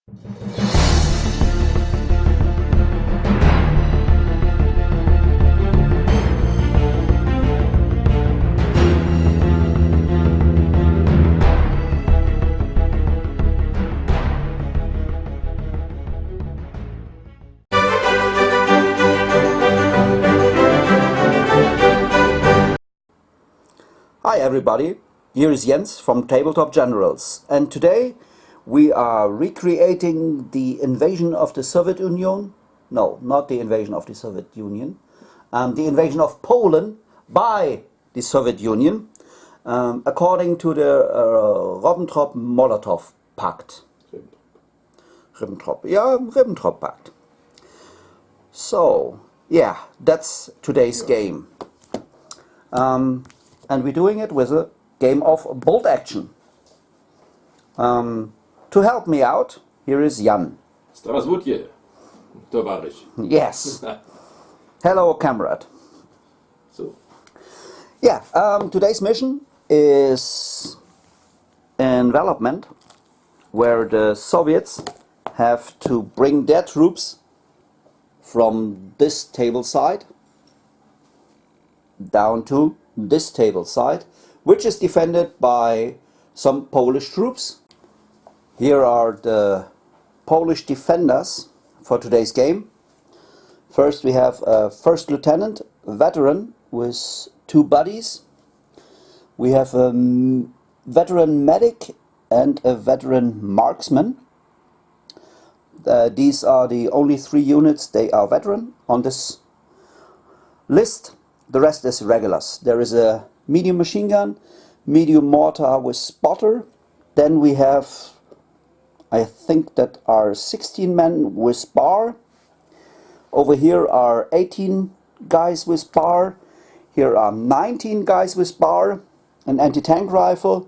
Hi everybody, here is Jens from Tabletop Generals, and today we are recreating the invasion of the Soviet Union. No, not the invasion of the Soviet Union. The invasion of Poland by the Soviet Union, according to the Ribbentrop-Molotov pact. Ribbentrop pact. So, yeah, that's today's game. And we're doing it with a game of bolt action. To help me out, here is Jan. Здравствуйте, товарищ. Yes. Hello, comrade. So. Yeah, today's mission is an development where the Soviets have to bring their troops from this table side down to this table side, which is defended by some Polish troops. Here are the Polish defenders for today's game. First we have a first lieutenant veteran with 2 buddies. We have a veteran medic and a veteran marksman. These are the only 3 units, they are veteran on this list. The rest is regulars. There is a medium machine gun, medium mortar with spotter. Then we have, I think that are 16 men with bar. Over here are 18 guys with bar. Here are 19 guys with bar, an anti-tank rifle,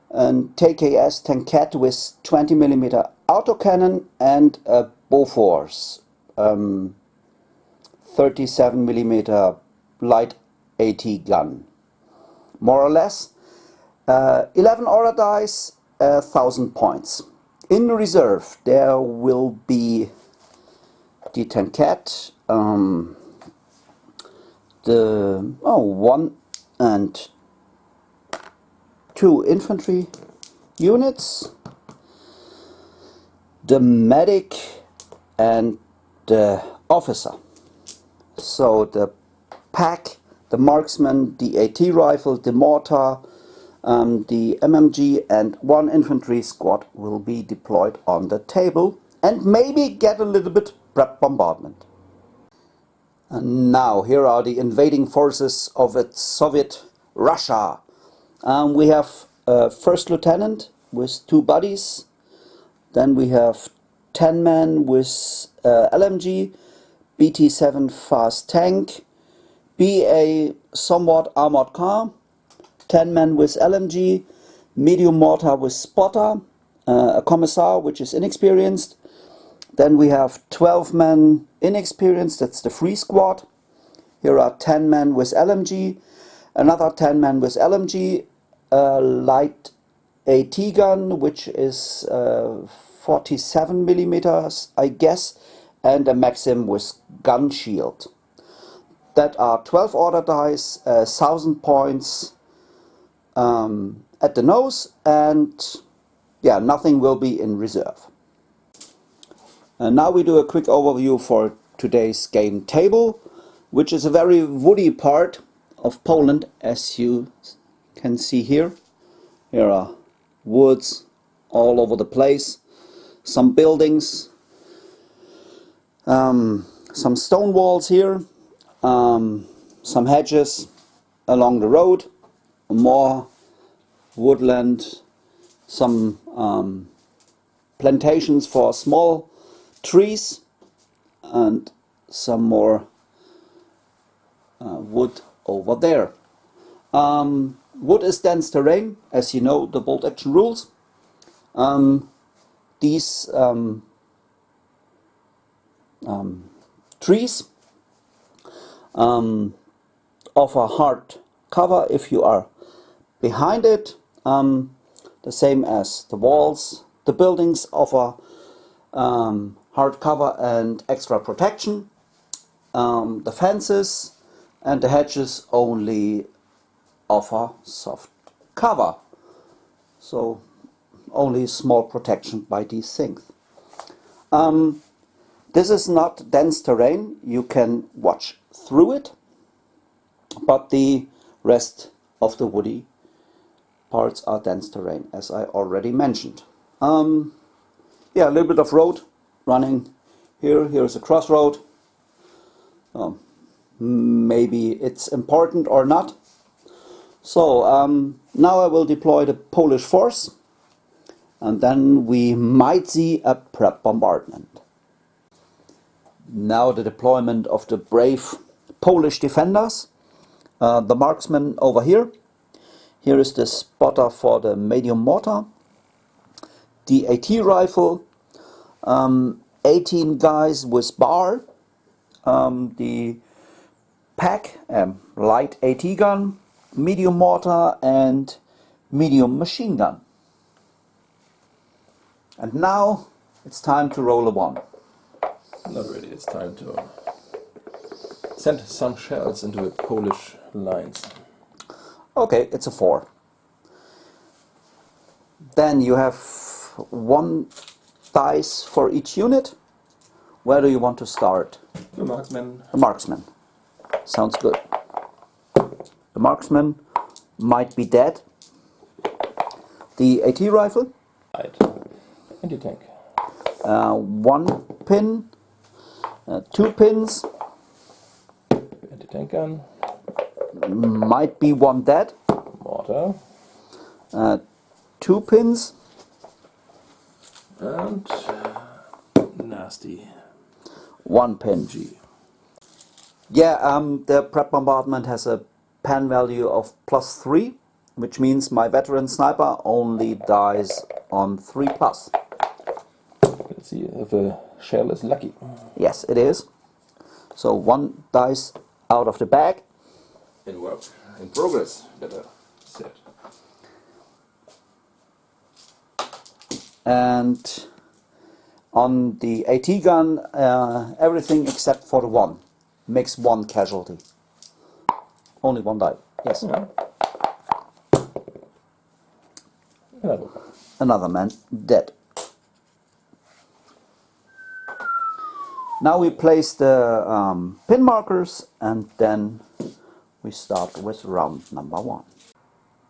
an TKS Tanket with 20mm autocannon, and a Bofors 37mm light AT gun. More or less 11 order dice, 1000 points. In reserve there will be the Tanket, the 1 and 2 infantry units, the medic and the officer. So the pack, the marksman, the AT rifle, the mortar, the MMG and 1 infantry squad will be deployed on the table and maybe get a little bit prep bombardment. And now here are the invading forces of Soviet Russia. We have a first lieutenant with 2 buddies. Then we have 10 men with LMG, BT-7 fast tank, a somewhat armored car, 10 men with LMG, medium mortar with spotter, a commissar which is inexperienced. Then we have 12 men inexperienced, that's the free squad. Here are 10 men with LMG, another 10 men with LMG, a light AT gun which is 47mm I guess, and a Maxim with gun shield. That are 12 order dice, 1000 points at the nose, and yeah, nothing will be in reserve. And now we do a quick overview for today's game table, which is a very woody part of Poland, as you can see here. There are woods all over the place, some buildings, some stone walls here, some hedges along the road, more woodland, some plantations for small trees, and some more wood over there. Wood is dense terrain, as you know the bolt action rules. These trees offer hard cover if you are behind it, the same as the walls. The buildings offer hard cover and extra protection. The fences and the hedges only offer soft cover, so only small protection by these things. This is not dense terrain, you can watch through it, but the rest of the woody parts are dense terrain, as I already mentioned. Yeah, a little bit of road running here. Here's a crossroad. Maybe it's important or not. So now I will deploy the Polish force, and then we might see a prep bombardment. Now the deployment of the brave Polish defenders. The marksman over here. Here is the spotter for the medium mortar. The AT rifle. 18 guys with bar. The pack, light AT gun, medium mortar and medium machine gun. And now it's time to roll a 1. Not really, it's time to send some shells into the Polish lines. Okay, it's a 4. Then you have 1 dice for each unit. Where do you want to start? The marksman. The marksman. Sounds good. The marksman might be dead. The AT rifle. Right. Anti-tank. 1 pin. 2 pins. Anti-tank gun. Might be 1 dead. Mortar. 2 pins. And nasty 1 pin. G. Yeah, the prep bombardment has a pan value of +3, which means my veteran sniper only dies on 3+. Let's see if a shell is lucky. Yes, it is. So 1 dice out of the bag. In work. In progress, better said. And on the AT gun, everything except for the 1 makes 1 casualty. Only 1 die. Yes. Yeah. Another man dead. Now we place the pin markers, and then we start with round number 1.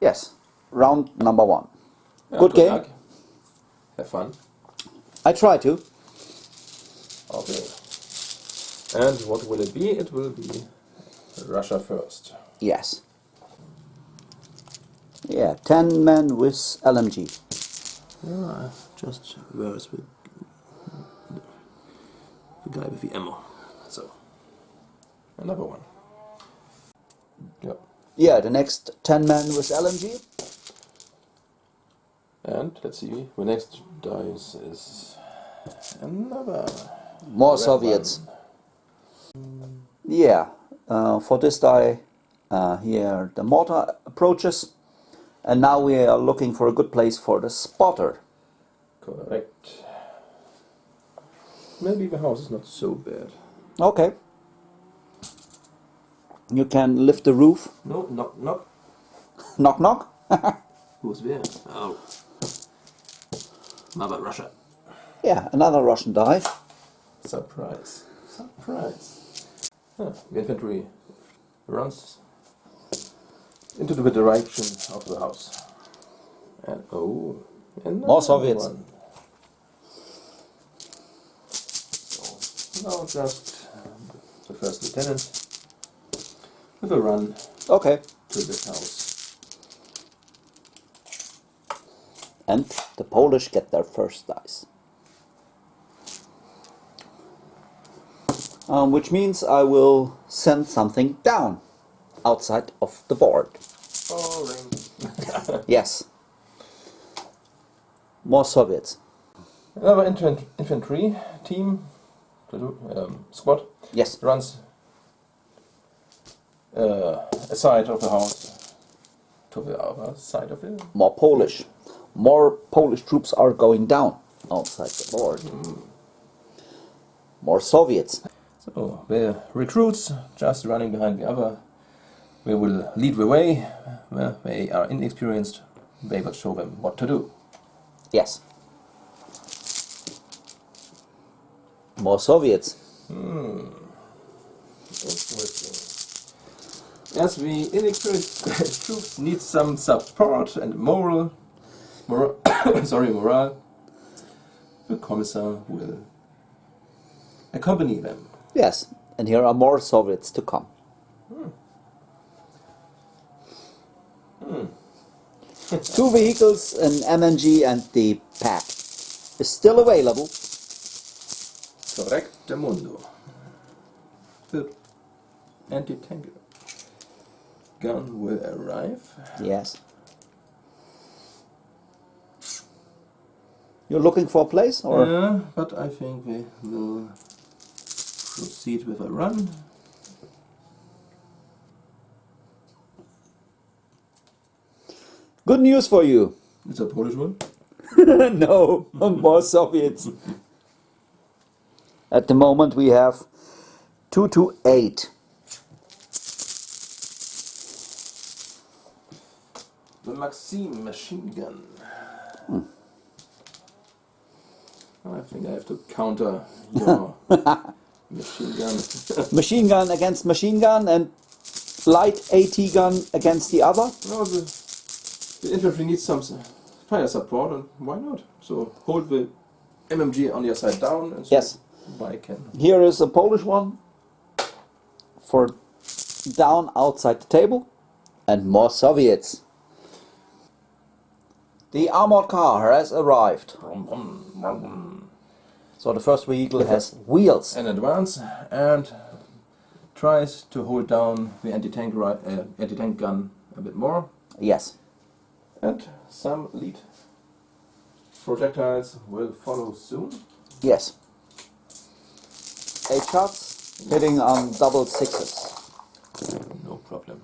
Yes, round number 1. Yeah, Good game. luck. Have fun. I try to. Okay. And what will it be? It will be Russia first. Yes. Yeah, 10 men with LMG. Yeah, just verse with the guy with the ammo. So, another one. Yeah. Yeah, the next 10 men with LMG. And let's see, the next dice is another. More red Soviets. one. Yeah, for this die, here the mortar approaches, and now we are looking for a good place for the spotter. Correct. Maybe the house is not so bad. Okay. You can lift the roof. No, knock, knock. Knock, knock. Who's there? Oh. Mother Russia. Yeah, another Russian die. Surprise. Surprise. The infantry runs into the direction of the house. And More Soviets. One. So, now just the first lieutenant with a run Okay. to this house. And the Polish get their first dice. Which means I will send something down outside of the board. Boring. Yes. More Soviets. Another infantry team, squad, Yes. runs aside of the house to the other side of it. More Polish. More Polish troops are going down outside the board. more Soviets. So the recruits just running behind the other. We will lead the way. Well, they are inexperienced. They will show them what to do. Yes. More Soviets. Interesting. As the inexperienced troops need some support and morale, the commissar will accompany them. Yes, and here are more Soviets to come. Two vehicles, an MNG and the pact, is still available. Correcte mundo. The anti-tank gun will arrive. Yes. You're looking for a place, or? Yeah, but I think we will proceed with a run. Good news for you. It's a Polish one. No, more Soviets. At the moment we have 2 to 8. The Maxim machine gun. I think I have to counter your machine gun. Machine gun against machine gun and light AT gun against the other. No, the infantry needs some fire support, and why not? So hold the MMG on your side down, and so Yes. I can. Here is a Polish one for down outside the table, and more Soviets. The armored car has arrived. So the first vehicle has wheels. In advance and tries to hold down the anti-tank gun a bit more, Yes. and some lead projectiles will follow soon. Yes. 8 shots, hitting on double sixes. No problem.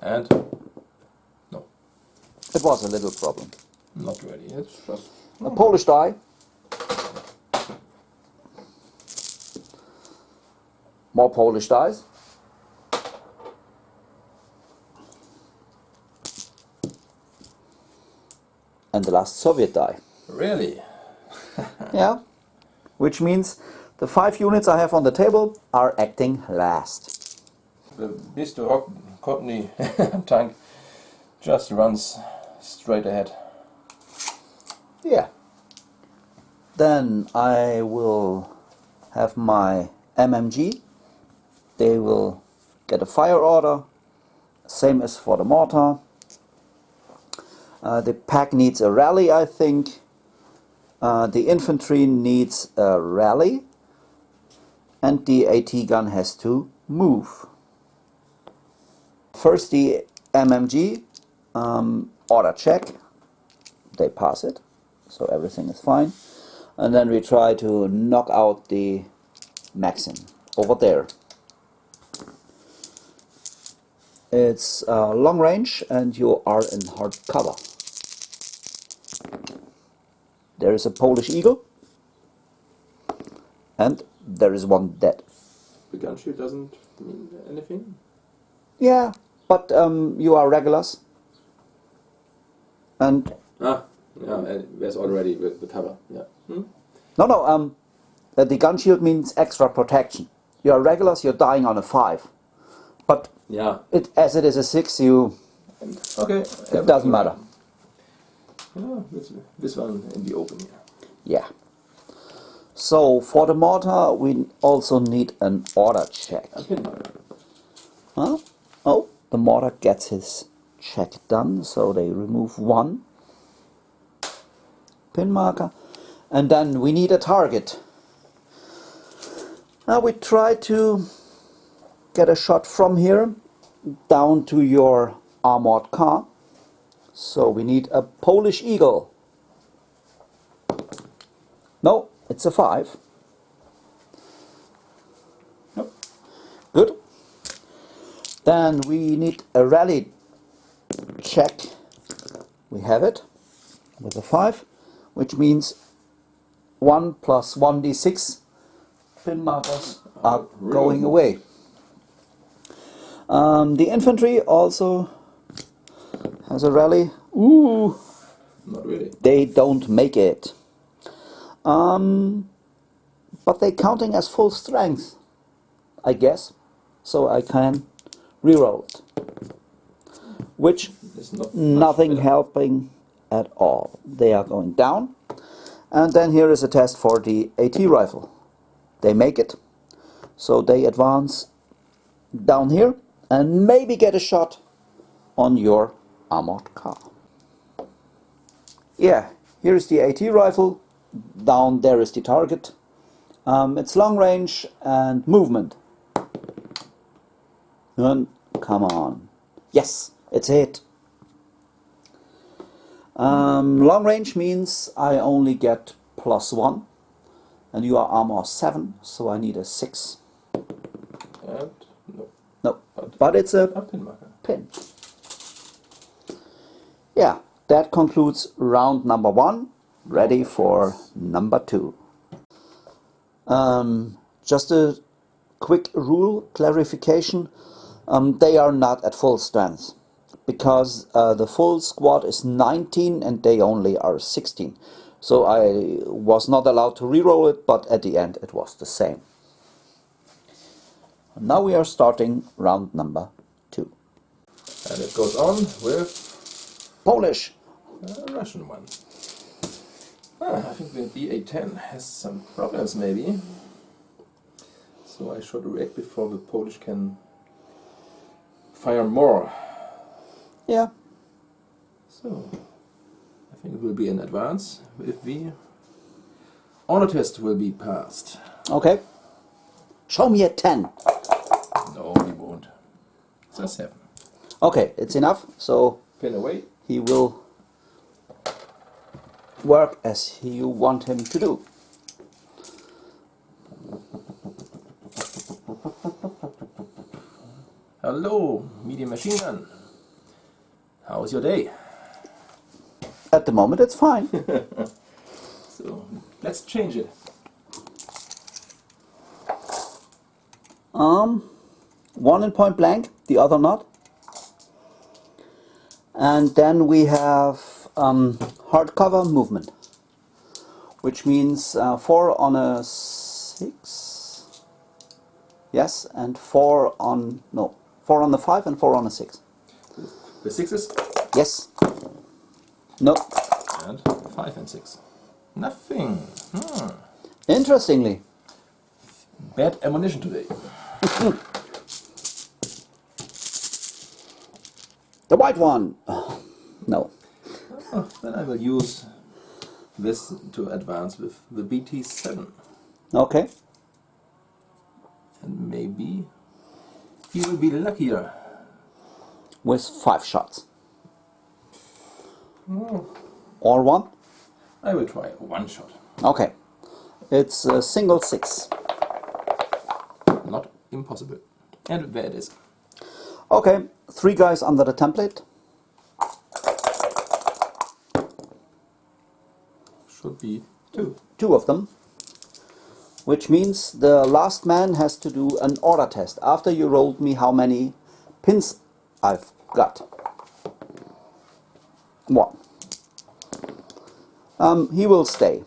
And no, It was a little problem. not really. It's just A Polish die. More Polish dies. And the last Soviet die. really. Yeah. Which means the 5 units I have on the table are acting last. The Mr. Courtney tank just runs straight ahead. Yeah. Then I will have my MMG. They will get a fire order. Same as for the mortar. The pack needs a rally, I think. The infantry needs a rally. And the AT gun has to move. First the MMG. Order check. They pass it. So everything is fine. And then we try to knock out the Maxim over there. It's long range and you are in hard cover. There is a Polish Eagle and there is one dead. The gun shield doesn't mean anything. Yeah, but you are regulars. And Yeah, there's already the cover. Yeah. no, the gun shield means extra protection. You are regulars, you're dying on a 5. But Yeah. as it is a 6, Okay. it doesn't matter. Yeah, this one in the open here. Yeah. So for the mortar we also need an order check. A pin marker. Huh? Oh, the mortar gets his check done, so they remove 1 pin marker, and then we need a target. Now we try to get a shot from here down to your armored car. So we need a Polish Eagle. No, it's a 5. Nope. Good. Then we need a rally check. We have it with a 5, which means 1 plus 1d6 pin markers are going away. The infantry also has a rally. Ooh, Not really. they don't make it. But they're counting as full strength, I guess. So I can reroll it. Which, It's not nothing much better. helping at all. They are going down. And then here is a test for the AT rifle. They make it. So they advance down here and maybe get a shot on your armored car. Yeah, here is the AT rifle. Down there is the target. It's long range and movement. And come on. Yes, it's a hit. Long range means I only get +1. And you are armor 7, so I need a 6. And no. No, but it's a Pin marker. pin. Yeah, that concludes round number 1. Ready for number 2. Just a quick rule clarification. They are not at full strength because the full squad is 19 and they only are 16. So I was not allowed to reroll it, but at the end it was the same. Now we are starting round number 2. And it goes on with Polish. a Russian one. I think the D810 has some problems maybe. So I should react before the Polish can fire more. Yeah. So I think it will be an advance if the honor test will be passed. Okay. Show me a 10. No, he won't. It's a 7. Okay, it's enough. So Pin away. he will work as you want him to do. Hello, medium machine gun. How's your day? At the moment it's fine. So let's change it. One in point blank, the other not. And then we have hardcover movement, which means 4 on a 6. Yes, and 4 on, no, 4 on the 5 and 4 on a 6. The 6s Yes. No. and 5 and 6. Nothing. Interestingly. Bad ammunition today. The white one. No. Oh, then I will use this to advance with the BT7. Okay. And maybe he will be luckier. With 5 shots. Or 1. I will try one shot. Okay. It's a single 6. Not impossible. And there it is. Okay. 3 guys under the template. Should be 2. 2 of them. Which means the last man has to do an order test after you rolled me how many pins I've got. 1. He will stay.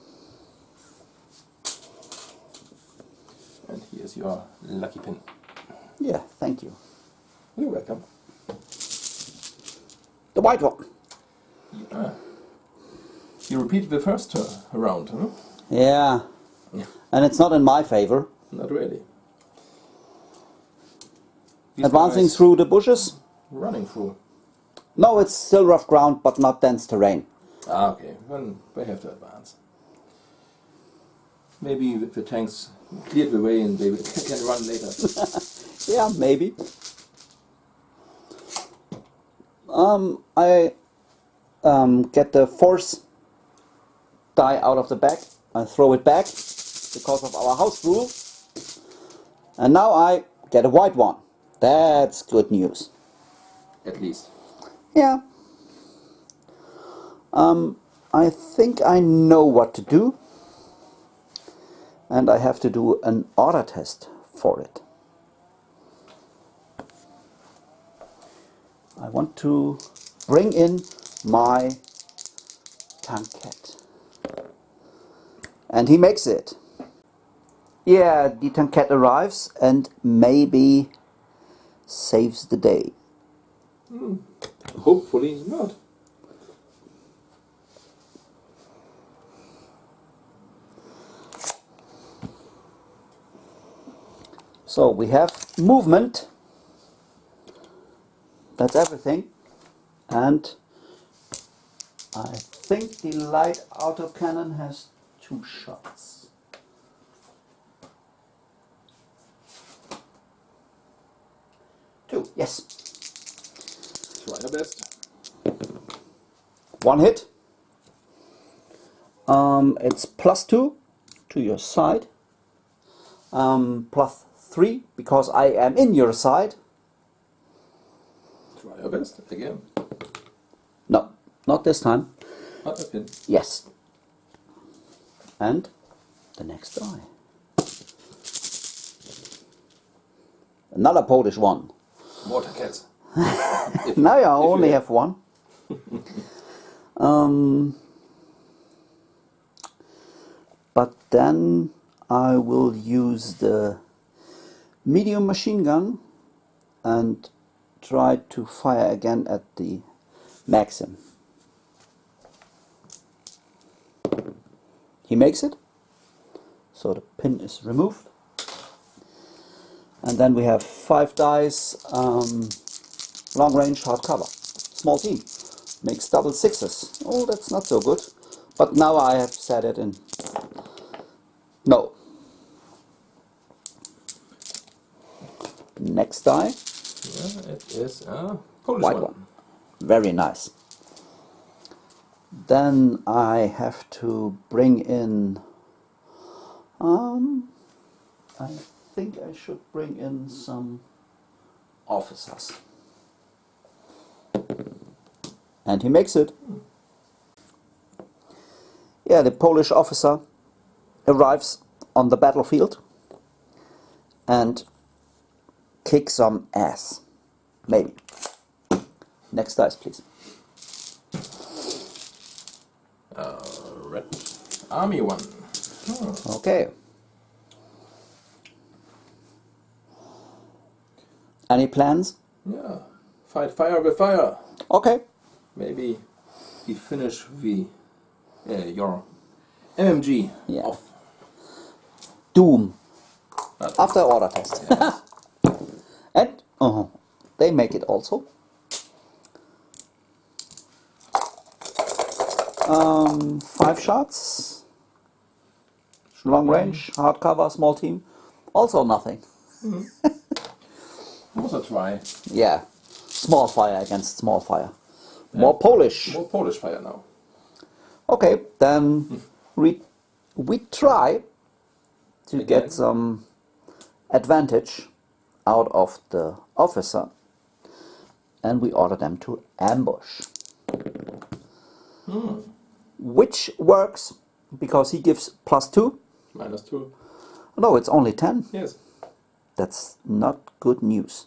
And here's your lucky pin. Yeah, thank you. You're welcome. The white one. You repeat the first round, huh? Yeah. And it's not in my favor. Not really. These Advancing guys through the bushes. running through. No, it's still rough ground, but not dense terrain. Ah, okay. Then we have to advance. Maybe the tanks cleared the way and they can run later. Yeah, maybe. I get the force die out of the bag. I throw it back because of our house rule. And now I get a white one. That's good news. At least. Yeah. I think I know what to do. and I have to do an order test for it. I want to bring in my tankette. And he makes it. Yeah, the tankette arrives and maybe saves the day. Hopefully not. So we have movement. That's everything. And I think the light autocannon has 2 shots. Two, yes. Try our best. 1 hit. It's +2 to your side. +3 because I am in your side. Try our best again. No, not this time. Not a pin. Yes. And the next die. Another Polish one. More tankets. Now I only have 1. But then I will use the medium machine gun and try to fire again at the Maxim. He makes it, so the pin is removed. And then we have 5 dice, long range hardcover, small team, makes double 6s. Oh, that's not so good. But now I have set it in. No. Next die. Yeah, it is a Polish White one. Very nice. Then I have to bring in, I think I should bring in some officers. And he makes it. Yeah, the Polish officer arrives on the battlefield and kicks some ass. Maybe. Next dice, please. Red Army one. Okay. Any plans? Yeah. Fight fire with fire. Okay. Maybe we finish your MMG Yeah. off. Doom. After order test. Yes. And they make it also. 5 shots. Long range, hardcover, small team. Also nothing. Also try. Yeah. Small fire against small fire. More Polish. More Polish fire now. Okay, then we try to Again. get some advantage out of the officer, and we order them to ambush. Which works because he gives +2. -2. No, it's only 10. Yes. That's not good news.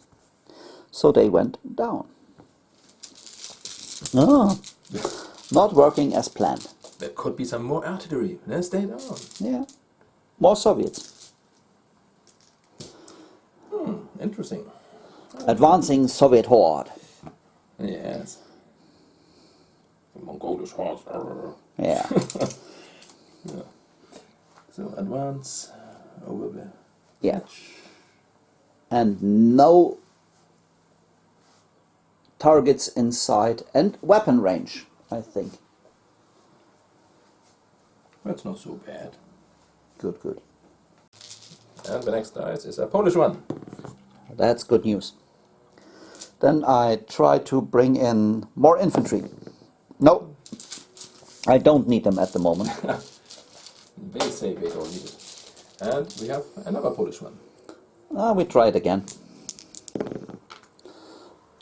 So they went down. Oh, not working as planned. There could be some more artillery. Let's stay down. Yeah, more Soviets. Interesting. Advancing Soviet horde. Yes. The Mongolish horse. Yeah. Yeah. So advance over there. Yeah. And no targets inside and weapon range, I think. That's not so bad. Good, good. And the next dice is a Polish one. That's good news. Then I try to bring in more infantry. No, I don't need them at the moment. They say they don't need it. And we have another Polish one. We try it again.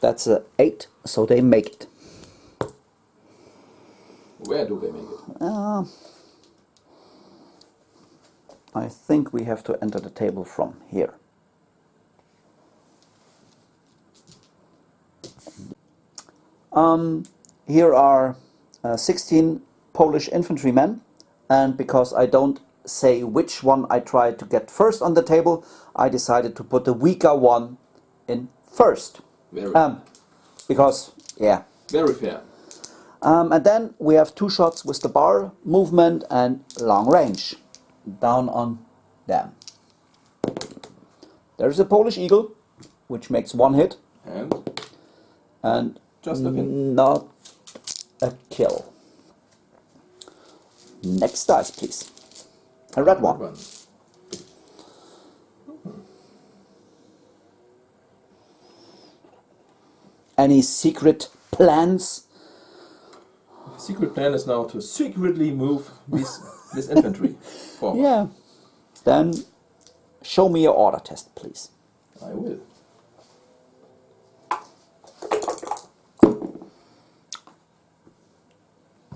That's a 8, so they make it. Where do they make it? I think we have to enter the table from here. Here are 16 Polish infantrymen, and because I don't say which one I try to get first on the table, I decided to put the weaker one in first. Because, yeah. Very fair. And then we have 2 shots with the bar movement and long range. Down on them. There's a Polish eagle, which makes 1 hit. And just a pin. Not a kill. Next dice, please. A red one. Any secret plans? Secret plan is now to secretly move this infantry forward. Yeah. Then show me your order test, please. I will.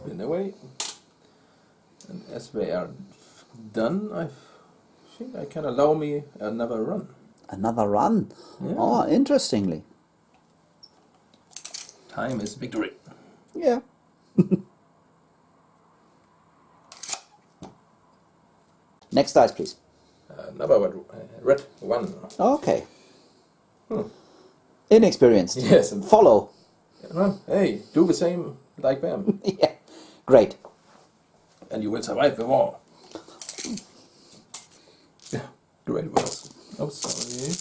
In a way. And as they are done, I think I can allow me another run. Another run? Yeah. Oh, interestingly. Time is victory. Yeah. Next dice, please. Another red one. Okay. Inexperienced. Yes. Follow. Well, hey, do the same like them. Yeah. Great. And you will survive the war. Yeah, great words. Oh, sorry.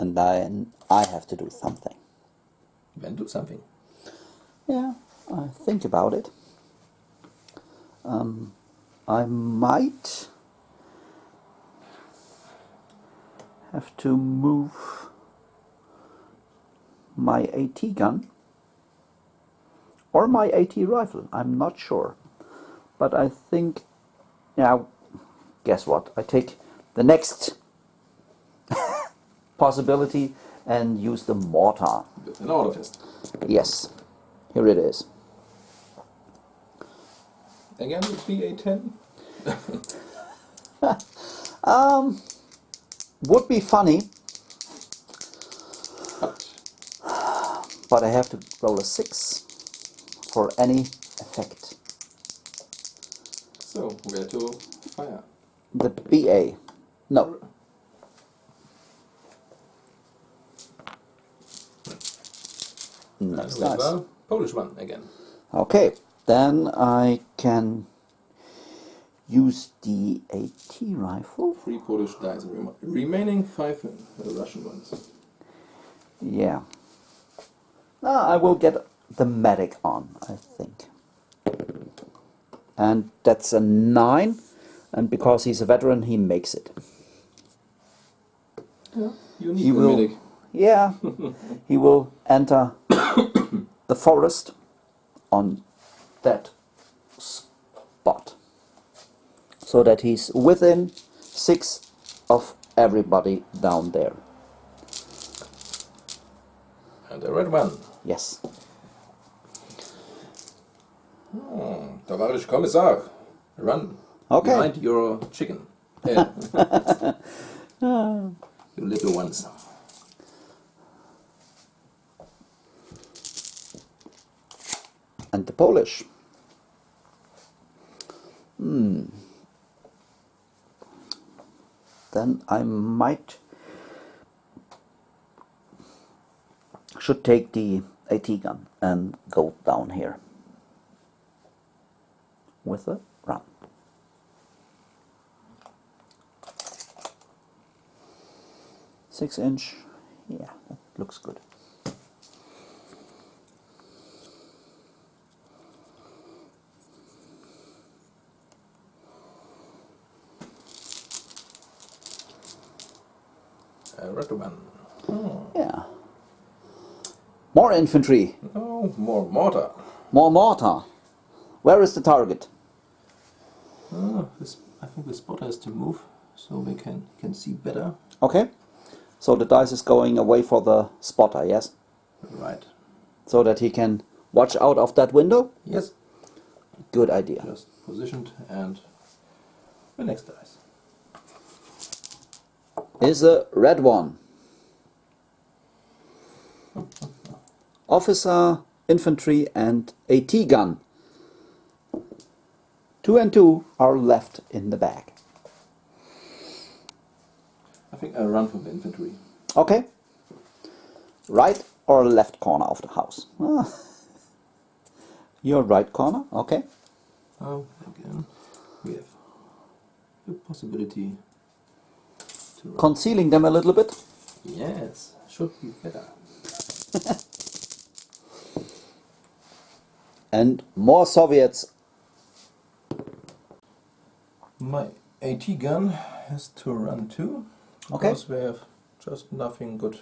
And then I have to do something. Then do something. Yeah, I think about it. I might have to move my AT gun or my AT rifle. I'm not sure. But I think, now, guess what? I take the next possibility and use the mortar. With an order test. Yes, here it is. Again with BA10. Would be funny, but I have to roll a 6 for any effect. So, where to fire? The BA. No. Next We have dice. a Polish one again. Okay, then I can use the AT rifle. 3 Polish dice. Remaining 5 Russian ones. Yeah. I will get the medic on, I think. And that's a 9. And because he's a veteran, he makes it. Yeah, you need He a will, medic. yeah, he will enter the forest on that spot. So that he's within 6 of everybody down there. And a red one. Yes. Tavarish Kommissar, run Okay. behind your chicken. You little ones. And the Polish. Then I should take the AT gun and go down here with a run. Six-inch, yeah, that looks good. Red one. Yeah. More infantry. Oh, more mortar. More mortar. Where is the target? I think the spotter has to move so we can see better. Okay. So the dice is going away for the spotter, yes? Right. So that he can watch out of that window? Yes. Good idea. Just positioned, and the next dice. Is a red one. Officer, infantry, and AT gun. 2 and 2 are left in the bag. I think I'll run from the infantry. Okay. Right or left corner of the house? Ah. Your right corner, okay. Oh, again, we have the possibility to run. Concealing them a little bit. Yes, should be better. And more Soviets. My AT gun has to run too, Okay. because we have just nothing good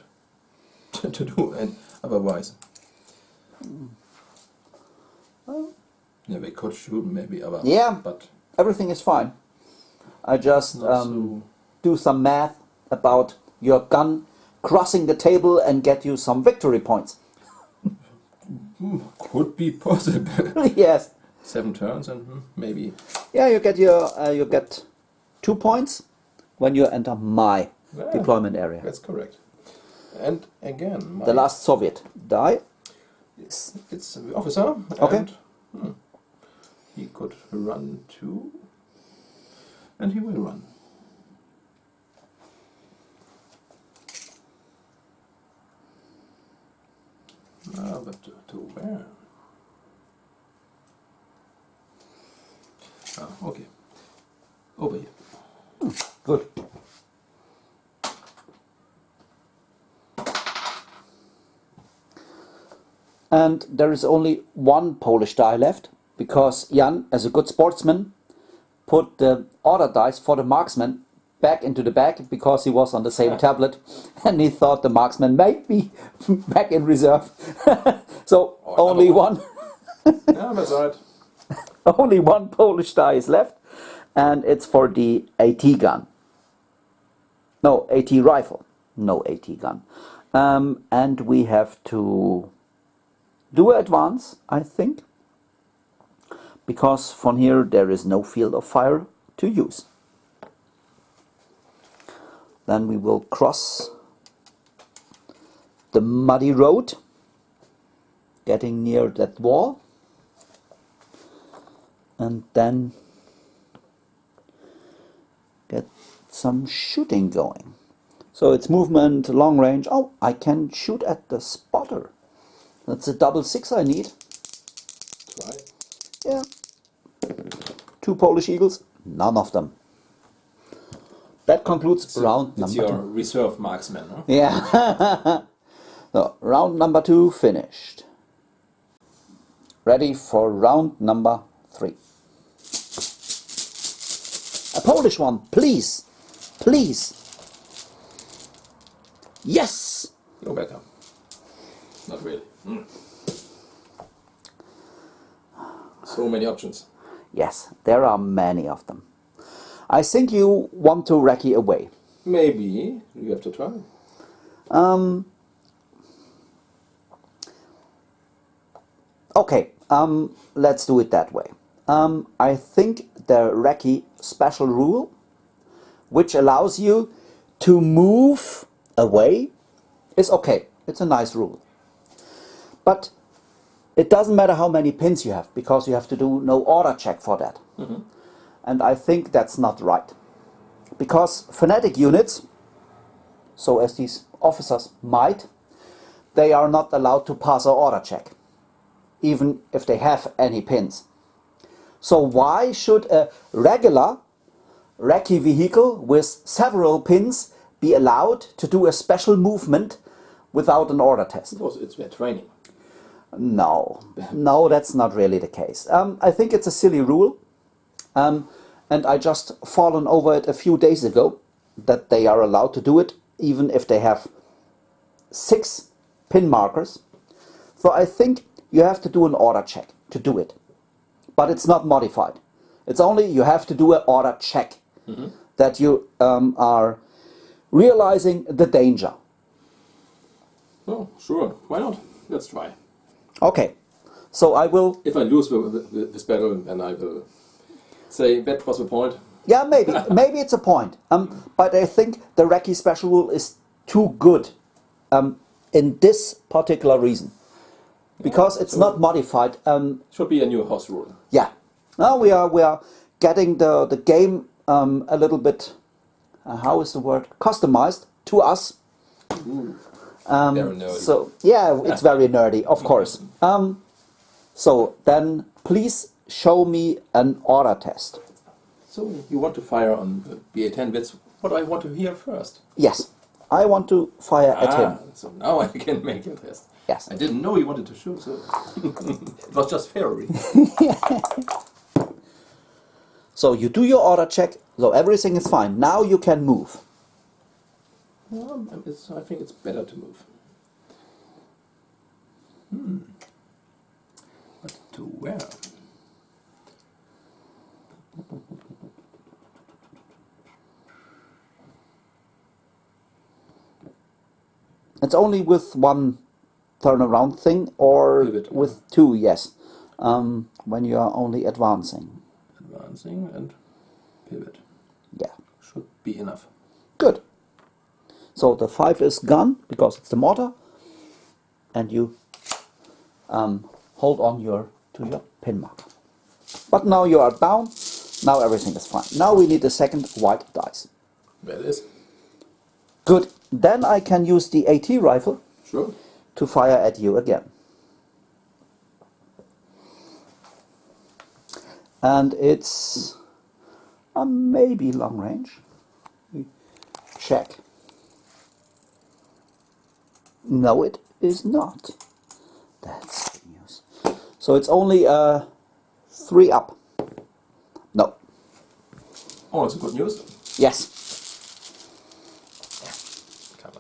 to do, and otherwise. Yeah, we could shoot maybe, Yeah. but Everything is fine. I just not so. do some math about your gun crossing the table and get you some victory points. Could be possible. Yes. 7 turns and maybe. Yeah, you get 2 points when you enter my Yeah, deployment area. That's correct. And again, The last Soviet die. it's the officer. Okay. And, he could run too, and he will run. But to where? Okay. Over here. Good. And there is only one Polish die left, because Jan, as a good sportsman, put the order dice for the marksman back into the bag because he was on the same tablet, and he thought the marksman might be back in reserve. So only one. Yeah, that's right. Only one Polish die is left, and it's for the AT gun. No, AT rifle. No AT gun. And we have to do advance, I think, because from here there is no field of fire to use. Then we will cross the muddy road, getting near that wall, and then get some shooting going. So it's movement, long range. Oh, I can shoot at the spotter. That's a double 6 I need. Try. Yeah. 2 Polish Eagles, none of them. That concludes round It's number your 2. reserve marksman, huh? Yeah. So, round number 2 finished. Ready for round number 3. A Polish one, please. Please. Yes. You're better. Not really. So many options. Yes, there are many of them. I think you want to recce away. Maybe you have to try. Okay, let's do it that way. I think the recce special rule, which allows you to move away, is okay. It's a nice rule. But it doesn't matter how many pins you have, because you have to do no order check for that. And I think that's not right. Because fanatic units, so as these officers might, they are not allowed to pass an order check, even if they have any pins. So why should a regular recce vehicle with several pins be allowed to do a special movement without an order test? Because it's their training. No, that's not really the case. I think it's a silly rule, and I just fallen over it a few days ago, that they are allowed to do it even if they have 6 pin markers. So I think you have to do an order check to do it, but it's not modified. It's only you have to do an order check, that you are realizing the danger. Oh, sure. Why not? Let's try. Okay, So I will. If I lose this battle, then I will say that was the point. Yeah, maybe it's a point. But I think the Recce special rule is too good in this particular reason, because it's not modified. Should be a new house rule. Yeah. Now we are getting the game a little bit. How is the word? Customized to us. Very nerdy. So yeah, it's very nerdy, of course. So then, please show me an order test. So you want to fire on the BA-10? That's what I want to hear first. Yes, I want to fire at him. So now I can make a test. Yes. I didn't know you wanted to shoot, so it was just fair. So you do your order check, so everything is fine. Now you can move. Well, I think it's better to move. But to where? It's only with one turnaround thing, or Pivot. with two, yes. When you are only advancing. Advancing and pivot. Yeah. Should be enough. Good. So the 5 is gone, because it's the mortar. And you hold on to your pin marker. But now you are down. Now everything is fine. Now we need a second white dice. There it is. Good. Then I can use the AT rifle Sure. to fire at you again. And it's maybe long range. We check. No, it is not. That's good news. So it's only 3 up. No. Oh, it's good news. Yes. Come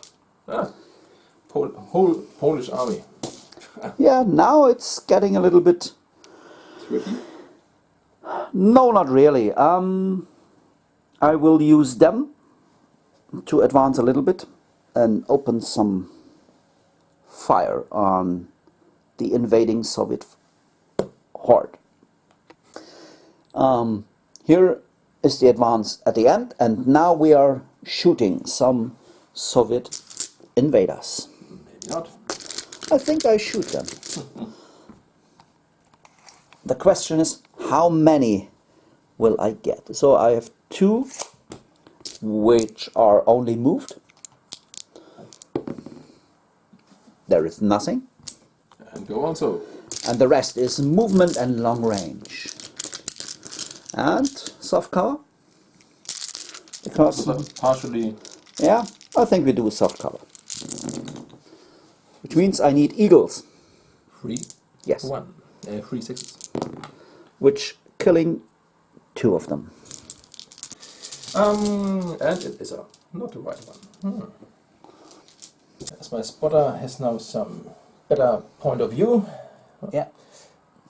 on. Whole Polish army. Yeah, now it's getting a little bit... Tricky. No, not really. I will use them to advance a little bit and open some fire on the invading Soviet horde. Here is the advance at the end, and now we are shooting some Soviet invaders. Maybe not. I think I shoot them. The question is, how many will I get? So I have 2 which are only moved. There is nothing. And go on so. And the rest is movement and long range. And soft cover. Because, Partially. yeah, I think we do soft cover. Which means I need eagles. 3. Yes. 1. 3 sixes. Which killing 2 of them. And it is not the right one. As my spotter has now some better point of view. Yeah.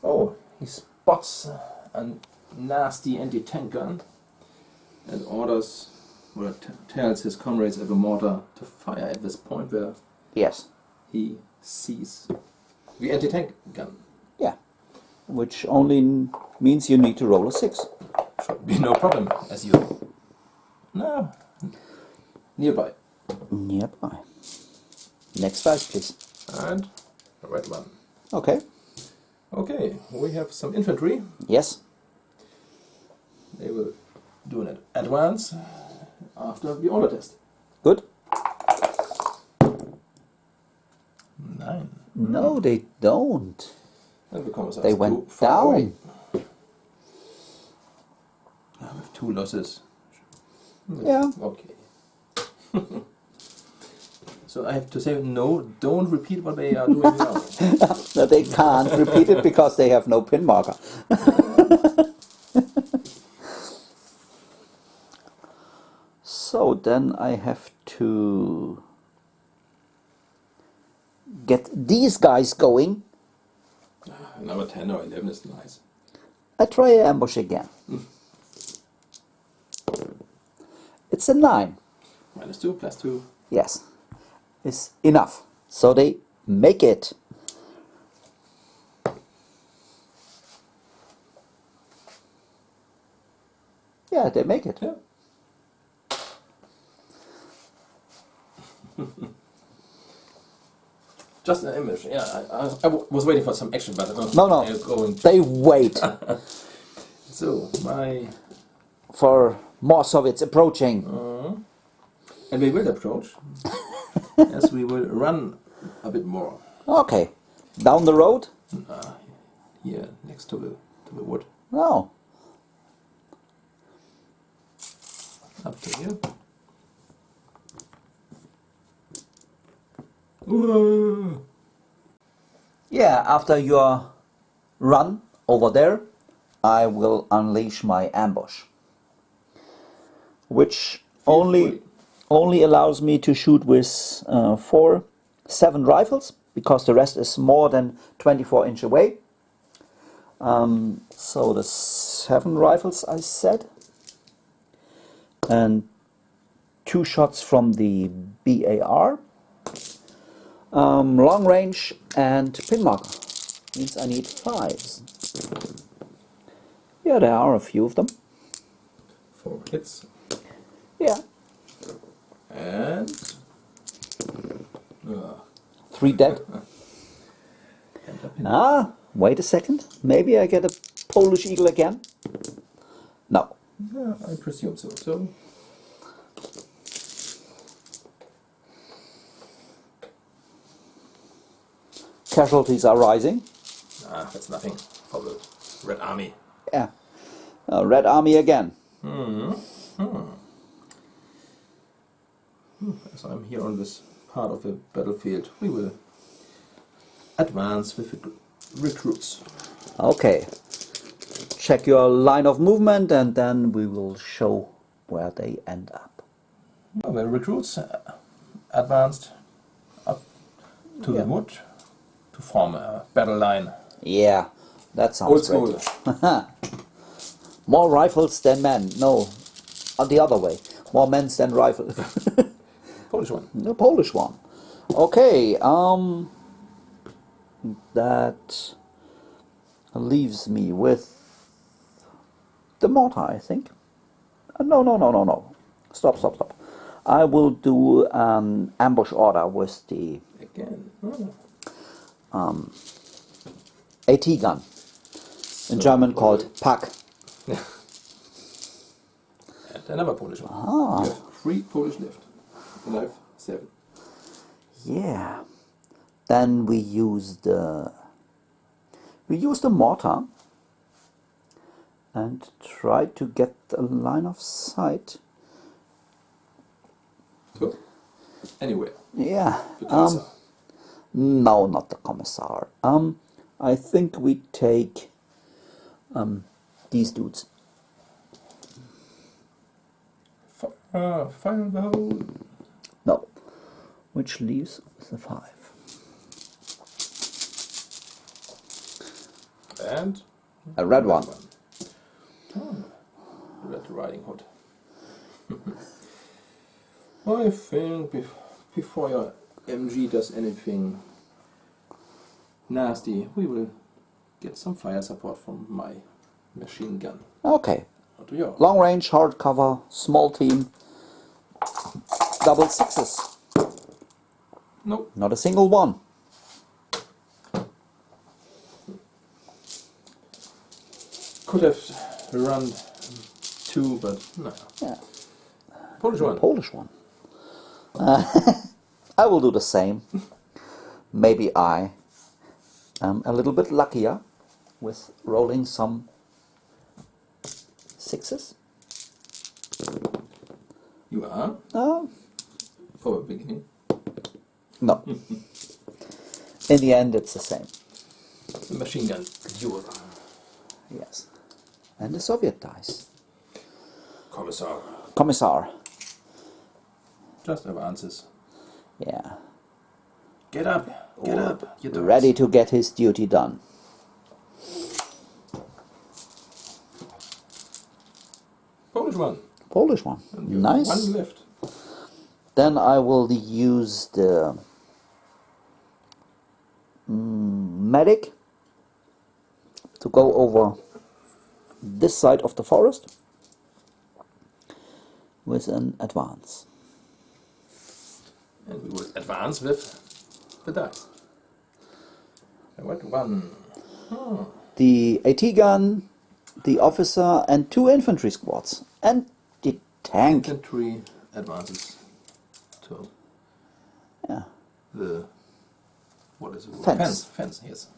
Oh, he spots a nasty anti-tank gun and orders, or tells his comrades at the mortar to fire at this point where Yes. he sees the anti-tank gun. Yeah. Which only means you need to roll a 6. Should be no problem, as you no nearby. Nearby. Next dice, please. And a red one. Okay. Okay, we have some infantry. Yes. They will do an advance after the order test. Good. 9. No, they don't. And the commissars They too went far away. down. With 2 losses. Yeah. Okay. So I have to say, no, don't repeat what they are doing now. No, they can't repeat it because they have no pin marker. So then I have to get these guys going. Number 10 or 11 is nice. I try an ambush again. It's a 9. -2, +2. Yes, is enough. So they make it. Yeah, they make it. Yeah. Just an image. Yeah, I was waiting for some action, but I don't No, think they're going to. they wait So, for more Soviets approaching. and we will approach, as we will run a bit more. Okay, down the road? Here, next to the wood. No. Up to here. Ooh. Yeah, after your run over there, I will unleash my ambush, which only allows me to shoot with 7 rifles, because the rest is more than 24 inch away. So the 7 rifles I said, and 2 shots from the BAR. Long range and pin marker means I need 5s. Yeah, there are a few of them. 4 hits. Yeah. And 3 dead. Wait a second. Maybe I get a Polish eagle again? No. Yeah, I presume so. So Casualties are rising. that's nothing for the Red Army. Yeah. Red Army again. As I'm here on this part of the battlefield, we will advance with the recruits. Okay. Check your line of movement and then we will show where they end up. Well, the recruits advanced up to the wood to form a battle line. Yeah, that sounds Old great. school. More rifles than men. No, the other way. More men than rifles. Polish one. The Polish one. Okay, that leaves me with the mortar, I think. No. Stop. I will do an ambush order with the Again. AT gun. In German called pact. And another Polish one. You have 3 Polish left. And I have 7. Yeah. Then we use the mortar and try to get a line of sight. So, anywhere. Yeah. The Commissar. No, not the Commissar. I think we take these dudes. Fire in the hole. No. Which leaves the 5. And A red one. Red Riding Hood. I think before your MG does anything nasty, we will get some fire support from my machine gun. Okay. What do you? Long range, hard cover, small team. Double 6s. No. Not a single one. Could have run 2, but no. Yeah. Polish one. Polish one. I will do the same. Maybe I am a little bit luckier with rolling some 6s. You are? For the beginning. No. In the end, it's the same. The machine gun duel. Yes. And the Soviet dice. Commissar. Just advances. Yeah. Get up. Get up. You dogs. Ready to get his duty done. Polish one. And you have Nice. 1 left. Then I will use the medic to go over this side of the forest. with an advance. And we will advance with the dice. What one? The AT gun, the officer, and 2 infantry squads. And the tank. Infantry advances to Yeah. the... What is it? Fence. Fence, yes.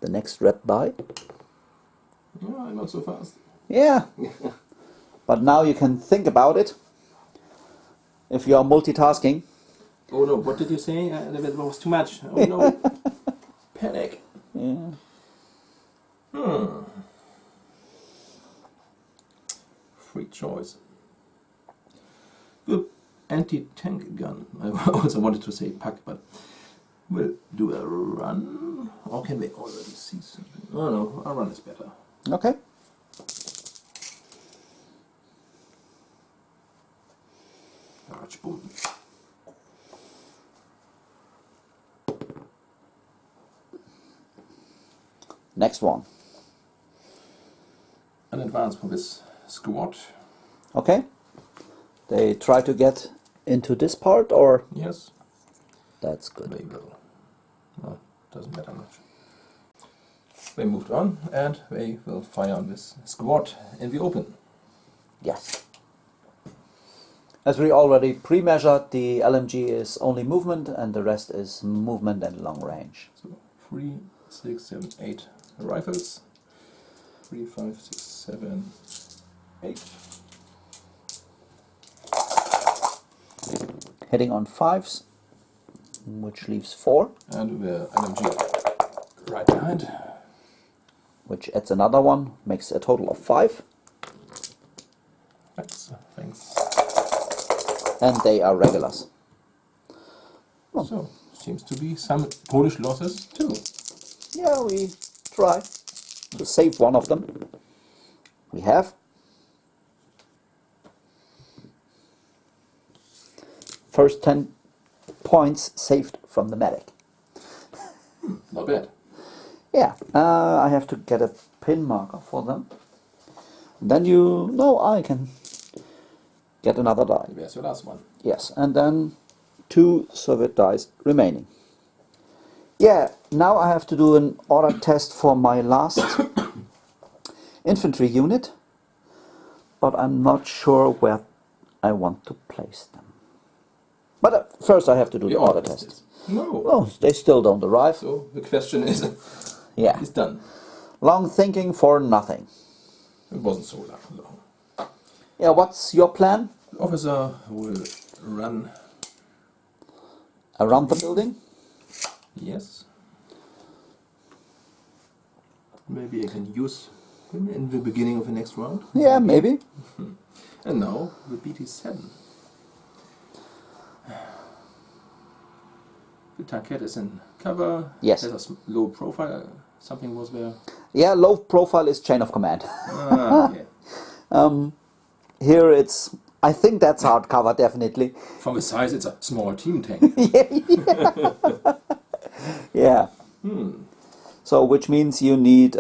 The next red die. Yeah, not so fast. Yeah. But now you can think about it. If you are multitasking. Oh no, what did you say? That was too much. Oh no. Panic. Yeah. Free choice. Good anti-tank gun. I also wanted to say pact, but we'll do a run. Or can we already see something? Oh no, a run is better. Okay. Arch boom. Next one. An advance for this squad. Okay. They try to get into this part, or? Yes. That's good. They will. Well, doesn't matter much. They moved on and they will fire on this squad in the open. Yes. As we already pre-measured, the LMG is only movement and the rest is movement and long range. So 3, 6, 7, 8 rifles. 3, 5, 6, 7, 8. Hitting on 5s, which leaves 4, And the LMG right behind. which adds another one, makes a total of 5. Thanks. And they are regulars. So, seems to be some Polish losses too. Yeah, we try to save one of them. We have. First 10 points saved from the medic. Not bad. Yeah, I have to get a pin marker for them. Then you know I can get another die. There's your last one. Yes, and then 2 Soviet dice remaining. Yeah, now I have to do an order test for my last infantry unit, but I'm not sure where I want to place them. But first I have to do the order test. No. Oh, they still don't arrive. So the question is, Yeah, it's done. long thinking for nothing. It wasn't so long. Yeah, what's your plan? The officer will run. Around the building? Yes. Maybe I can use him in the beginning of the next round. Yeah, maybe. And now the BT-7. The target is in cover. Yes. Has a low profile. Something was there. Yeah, low profile is chain of command. Ah, okay. Here it's, I think that's hardcover, definitely. From the size, it's a small team tank. Yeah. So, which means you need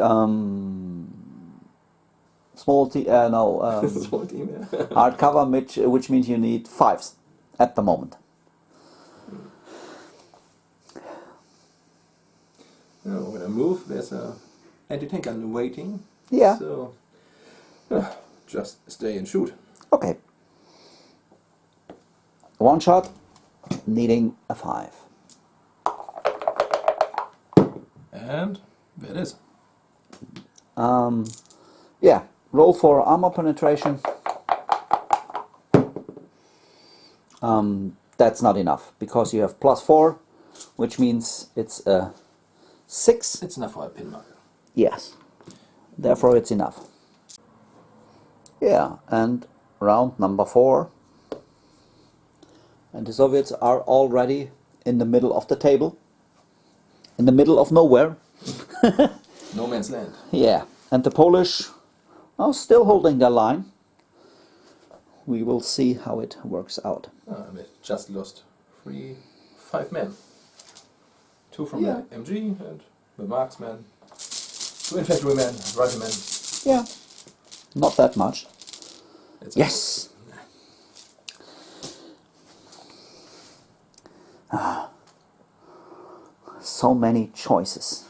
small team, Small team, yeah. hardcover, which means you need 5s at the moment. Now, when I move, there's a anti-tank gun waiting. Yeah. So, just stay and shoot. Okay. One shot, needing a 5. And there it is. Yeah, roll for armor penetration. That's not enough because you have +4, which means it's a 6. It's enough for a pin marker. Yes, therefore it's enough. Yeah, and round number 4. And the Soviets are already in the middle of the table. In the middle of nowhere. No man's land. Yeah, and the Polish are still holding their line. We will see how it works out. We just lost 3, 5 men. 2 from the MG and the marksman. 2 infantrymen, riflemen. Yeah, not that much. It's Yes! So many choices.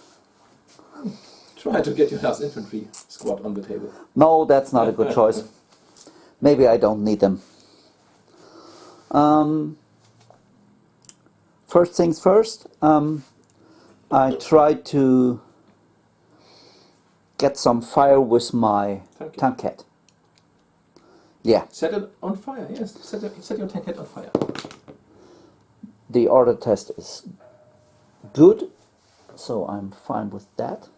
Try to get your last infantry squad on the table. No, that's not a good choice. Maybe I don't need them. First things first, I tried to get some fire with my tankette. Yeah. Set it on fire, yes. Set your tankette on fire. The order test is good, so I'm fine with that.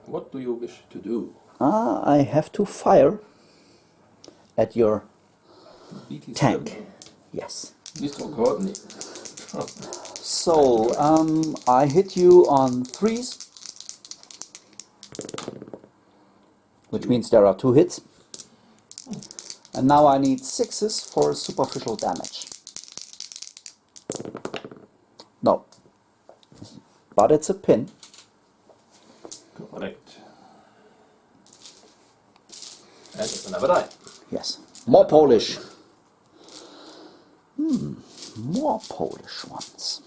What do you wish to do? I have to fire at your tank. Yes. So, I hit you on 3s, which means there are 2 hits. And now I need 6s for superficial damage. No. But it's a pin. Correct. And it's another die. Yes. More Polish. More Polish ones.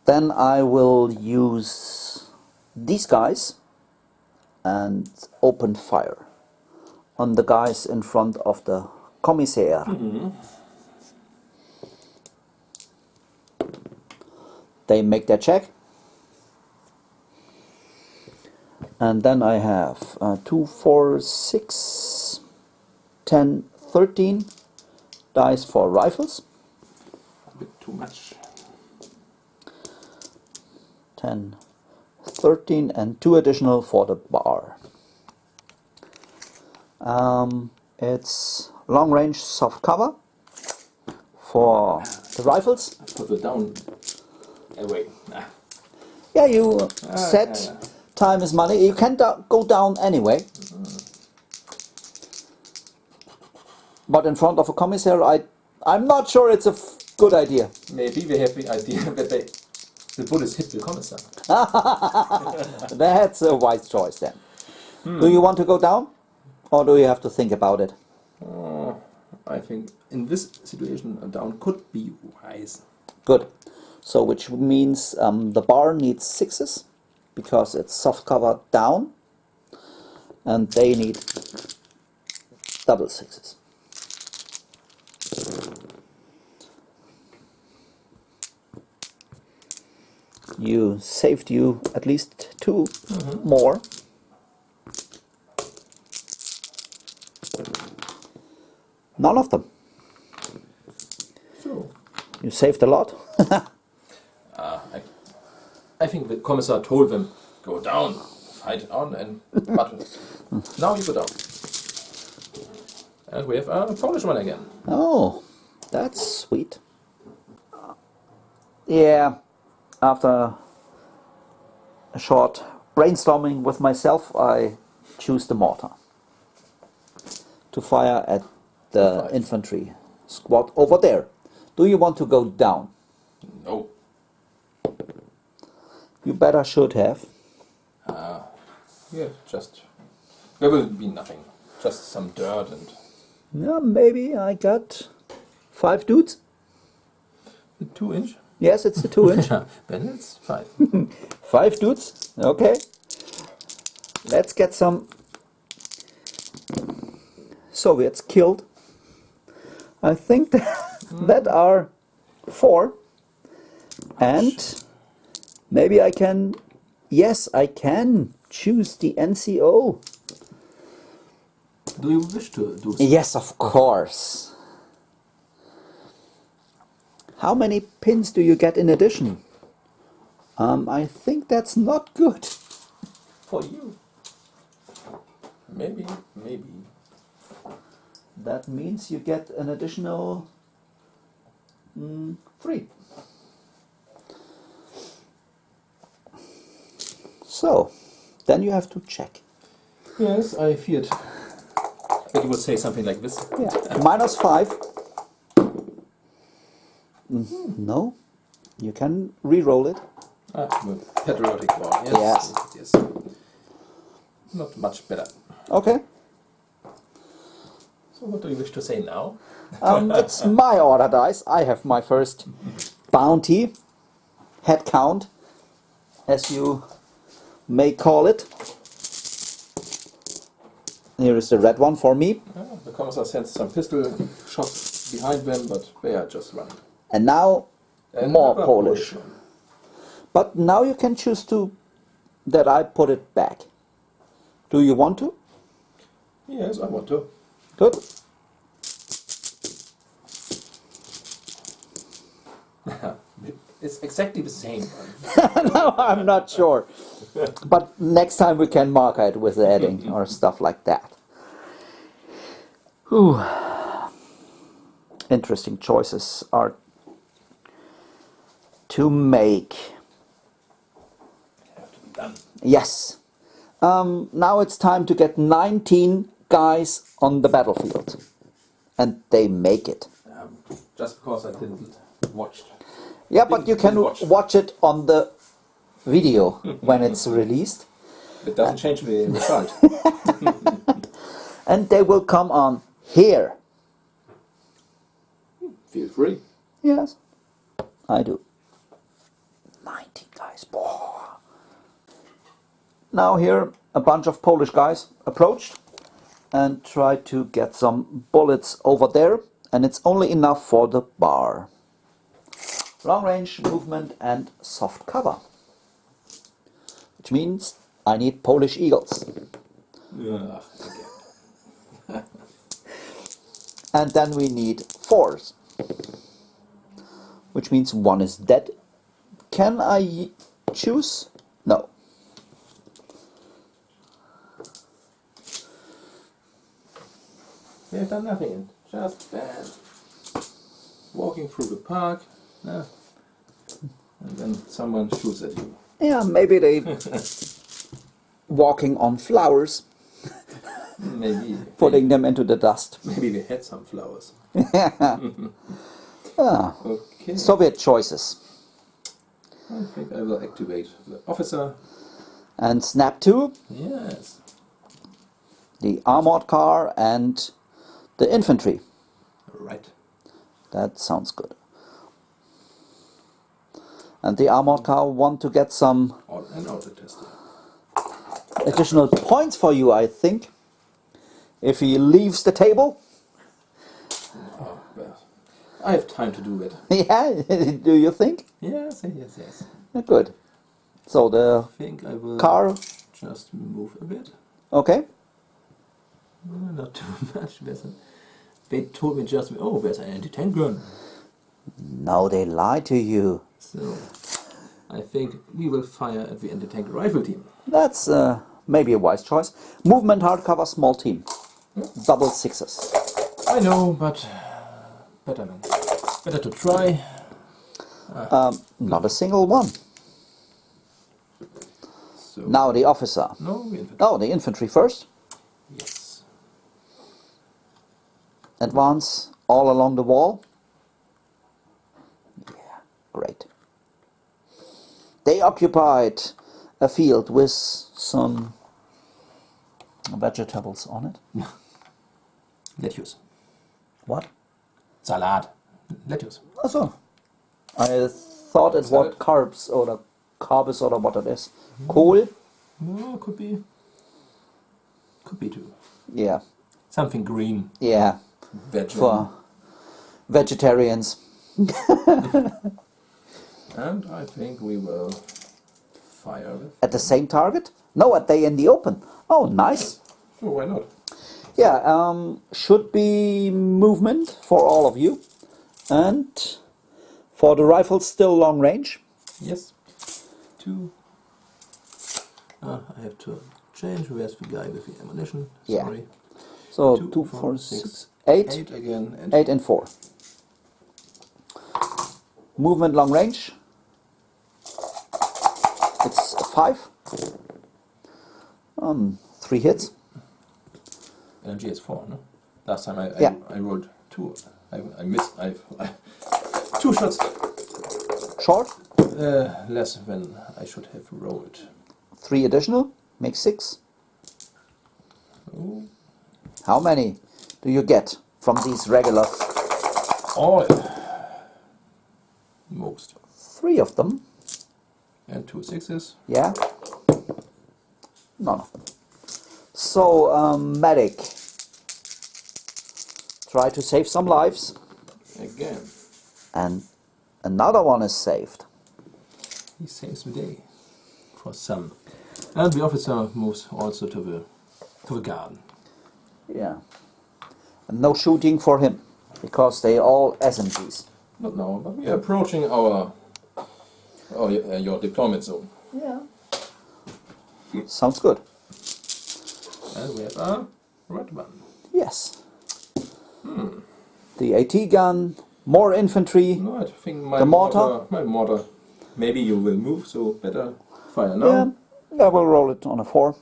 Then I will use these guys and open fire on the guys in front of the Kommissar. They make their check. And then I have 2, 4, 6, 10, 13 dice for rifles. A bit too much. 10, 13 and 2 additional for the bar. It's long range soft cover for the rifles. Put it down. Away. Yeah, you said time is money. You can go down anyway. But in front of a commissar, I'm not sure it's a good idea. Maybe we have the idea that the bullets hit the commissar. That's a wise choice then. Do you want to go down? Or do you have to think about it? I think in this situation a down could be wise. Good. So which means the bar needs 6s because it's soft cover down, and they need double 6s. You saved you at least 2 more. None of them. So You saved a lot. I think the commissar told them, go down, fight on, and but now you go down. And we have a Polish one again. Oh, that's sweet. Yeah, after a short brainstorming with myself, I choose the mortar to fire at the infantry squad over there. Do you want to go down? No. You better should have. Yeah, just there will be nothing. Just some dirt and Yeah, maybe I got 5 dudes. the 2-inch. Yes, it's the 2-inch. Then it's 5. 5 dudes. Okay. Let's get some Soviets killed. I think that are 4. And maybe I can... Yes, I can choose the NCO. Do you wish to do so? Yes, of course. How many pins do you get in addition? I think that's not good. For you. Maybe. That means you get an additional 3. So, then you have to check. Yes, I feared that you would say something like this. Yeah. -5. No, you can re-roll it. Well, patriotic war. Yes. Yes. Not much better. Okay. So what do you wish to say now? It's my order dice. I have my first bounty, head count, as you may call it. Here is the red one for me. The commissar sends some pistol shots behind them, but they are just running. And now And more another Polish. one. But now you can choose to that I put it back. Do you want to? Yes, I want to. Good. It's exactly the same. No, I'm not sure. But next time we can mark it with the adding or stuff like that. Whew. Interesting choices are to make. Have to be done. Yes. Now it's time to get 19 guys on the battlefield. And they make it. Just because I didn't watch. Yeah, but you can Didn't watch it on the video when it's released. It doesn't change the result. And they will come on here. Feel free. Yes, I do. 19 guys. Boah. Now here a bunch of Polish guys approached and tried to get some bullets over there, and it's only enough for the bar. Long range movement and soft cover, which means I need Polish eagles. Ugh, okay. And then we need 4s, which means 1 is dead. Can I choose? No. We have done nothing. Just bad. Walking through the park. And then someone shoots at you. Yeah, maybe they walking on flowers, Maybe. putting them into the dust. Maybe we had some flowers. Ah, Okay. Soviet choices. I think I will activate the officer. And snap 2, Yes. the armored car and the infantry. Right. That sounds good. And the armored car want to get some An auto tester. additional points for you, I think. If he leaves the table. Oh, well, I have time to do it. Yeah, do you think? Yes, yes, yes. Good. So the I think I will car, just move a bit. okay. Not too much. They told me just, oh, there's an anti-tank gun. No, they lie to you. So, I think we will fire at the anti-tank rifle team. That's maybe a wise choice. Movement hardcover, small team. Double 6s. I know, but better to try. Not a single one. So, Now the officer. no, the infantry. Oh, the infantry first. Yes. Advance all along the wall. Yeah, great. They occupied a field with some vegetables on it. Lettuce. What? Salat. Lettuce. Also, I thought it was Salad. carbs or what it is. Kohl? No, could be. Could be too. Yeah, Something green. yeah, Veg. for vegetarians. And I think we will fire with. At the same target? No, are they in the open? Oh, nice. Sure, why not? Yeah, should be movement for all of you. And for the rifles, still long range. Yes. 2. I have to change. Where's the guy with the ammunition? Yeah. Sorry. So 2, 2, 4, 4, 6, 6, 8. 8 again. And 8 and 4. Movement long range. It's 5. 3 hits. energy is 4, no? Last time I Yeah. rolled 2. I missed. 2 shots. Short. Less than I should have rolled. 3 additional. Makes 6. Oh. How many do you get from these regulars? All. Most. 3 of them. And 2 6s. Yeah. None of them. So, medic. Try to save some lives. Again. And another one is saved. He saves the day. For some. And the officer moves also to the garden. Yeah. And no shooting for him, because they all SMGs. Not now, but we are approaching our your deployment zone. Yeah. Sounds good. And we have a red one. Yes. The AT gun, more infantry. No, I think my The mortar? My mortar. Maybe you will move, so better fire now. Yeah, I will roll it on a 4.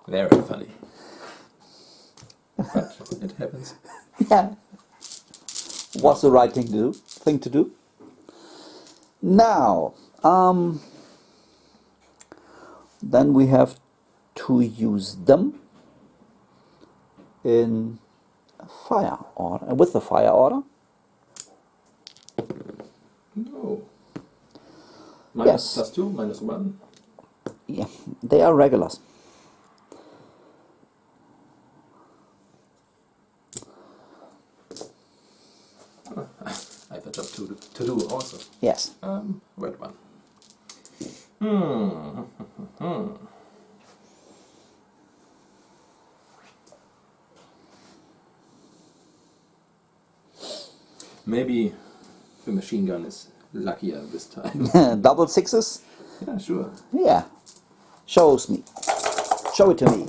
Very funny. But it happens. Yeah. Was the right thing to do. Now, then we have to use them in fire order, with the fire order. No. Yes. +2, -1. Yeah, they are regulars. I have a job to do also. Yes. Red one. Maybe the machine gun is luckier this time. Double 6s? Yeah, sure. Yeah. Show it to me.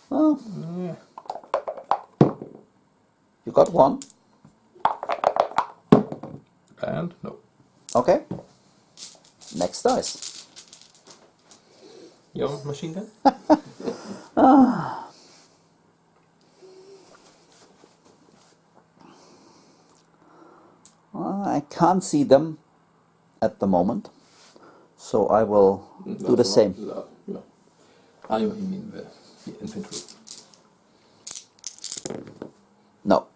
Well, Yeah. you got 1. And no. Okay. Next dice. Your machine gun? I can't see them at the moment, so I will do the same. Yeah. I mean the infantry. No.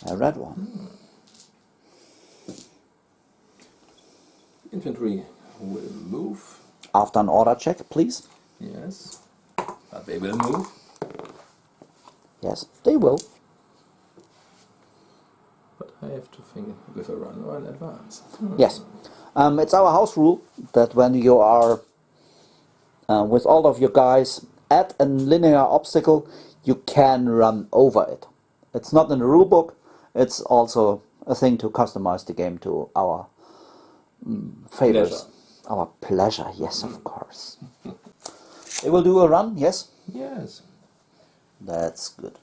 A red one. Infantry will move. After an order check, please. Yes. But they will move. Yes, they will. But I have to think with a run or an advance. Yes. It's our house rule that when you are with all of your guys at a linear obstacle, you can run over it. It's not in the rule book. It's also a thing to customize the game to our favors. Pleasure. Our pleasure, yes, of course. They will do a run, yes? Yes. That's good.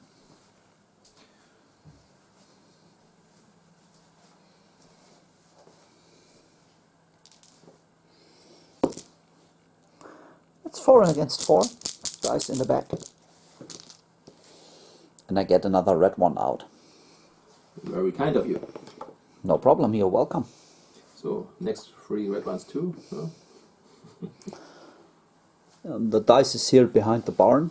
It's 4 against 4. Dice in the back. And I get another red one out. Very kind of you. No problem, you're welcome. So, next 3 red ones too. No? The dice is here behind the barn.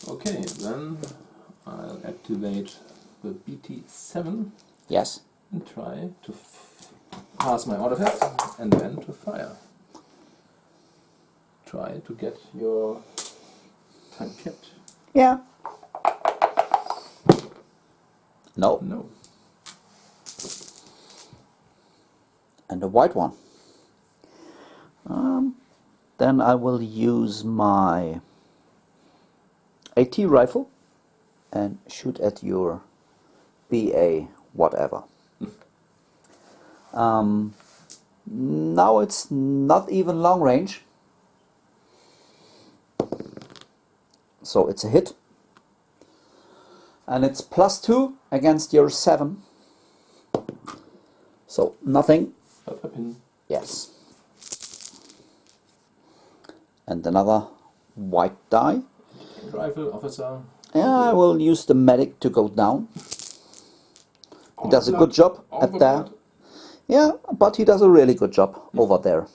Okay, then I'll activate the BT7 Yes. and try to pass my order test and then to fire. Try to get your tankette. Yeah. No. No. And a white one. Then I will use my AT rifle and shoot at your BA whatever. Now it's not even long range, so it's a hit, and it's +2 against your 7, So nothing. Not a pin. Yes. And another white die. Rifle, officer. Yeah, I will use the medic to go down. He does a good job at that. Yeah, but he does a really good job over there.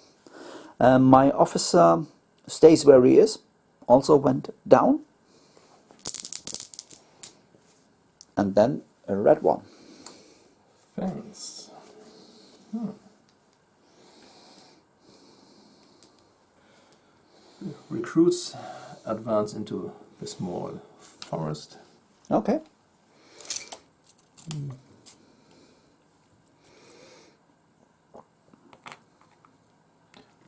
My officer stays where he is. Also went down. And then a red one. Thanks. Recruits advance into the small forest. Okay.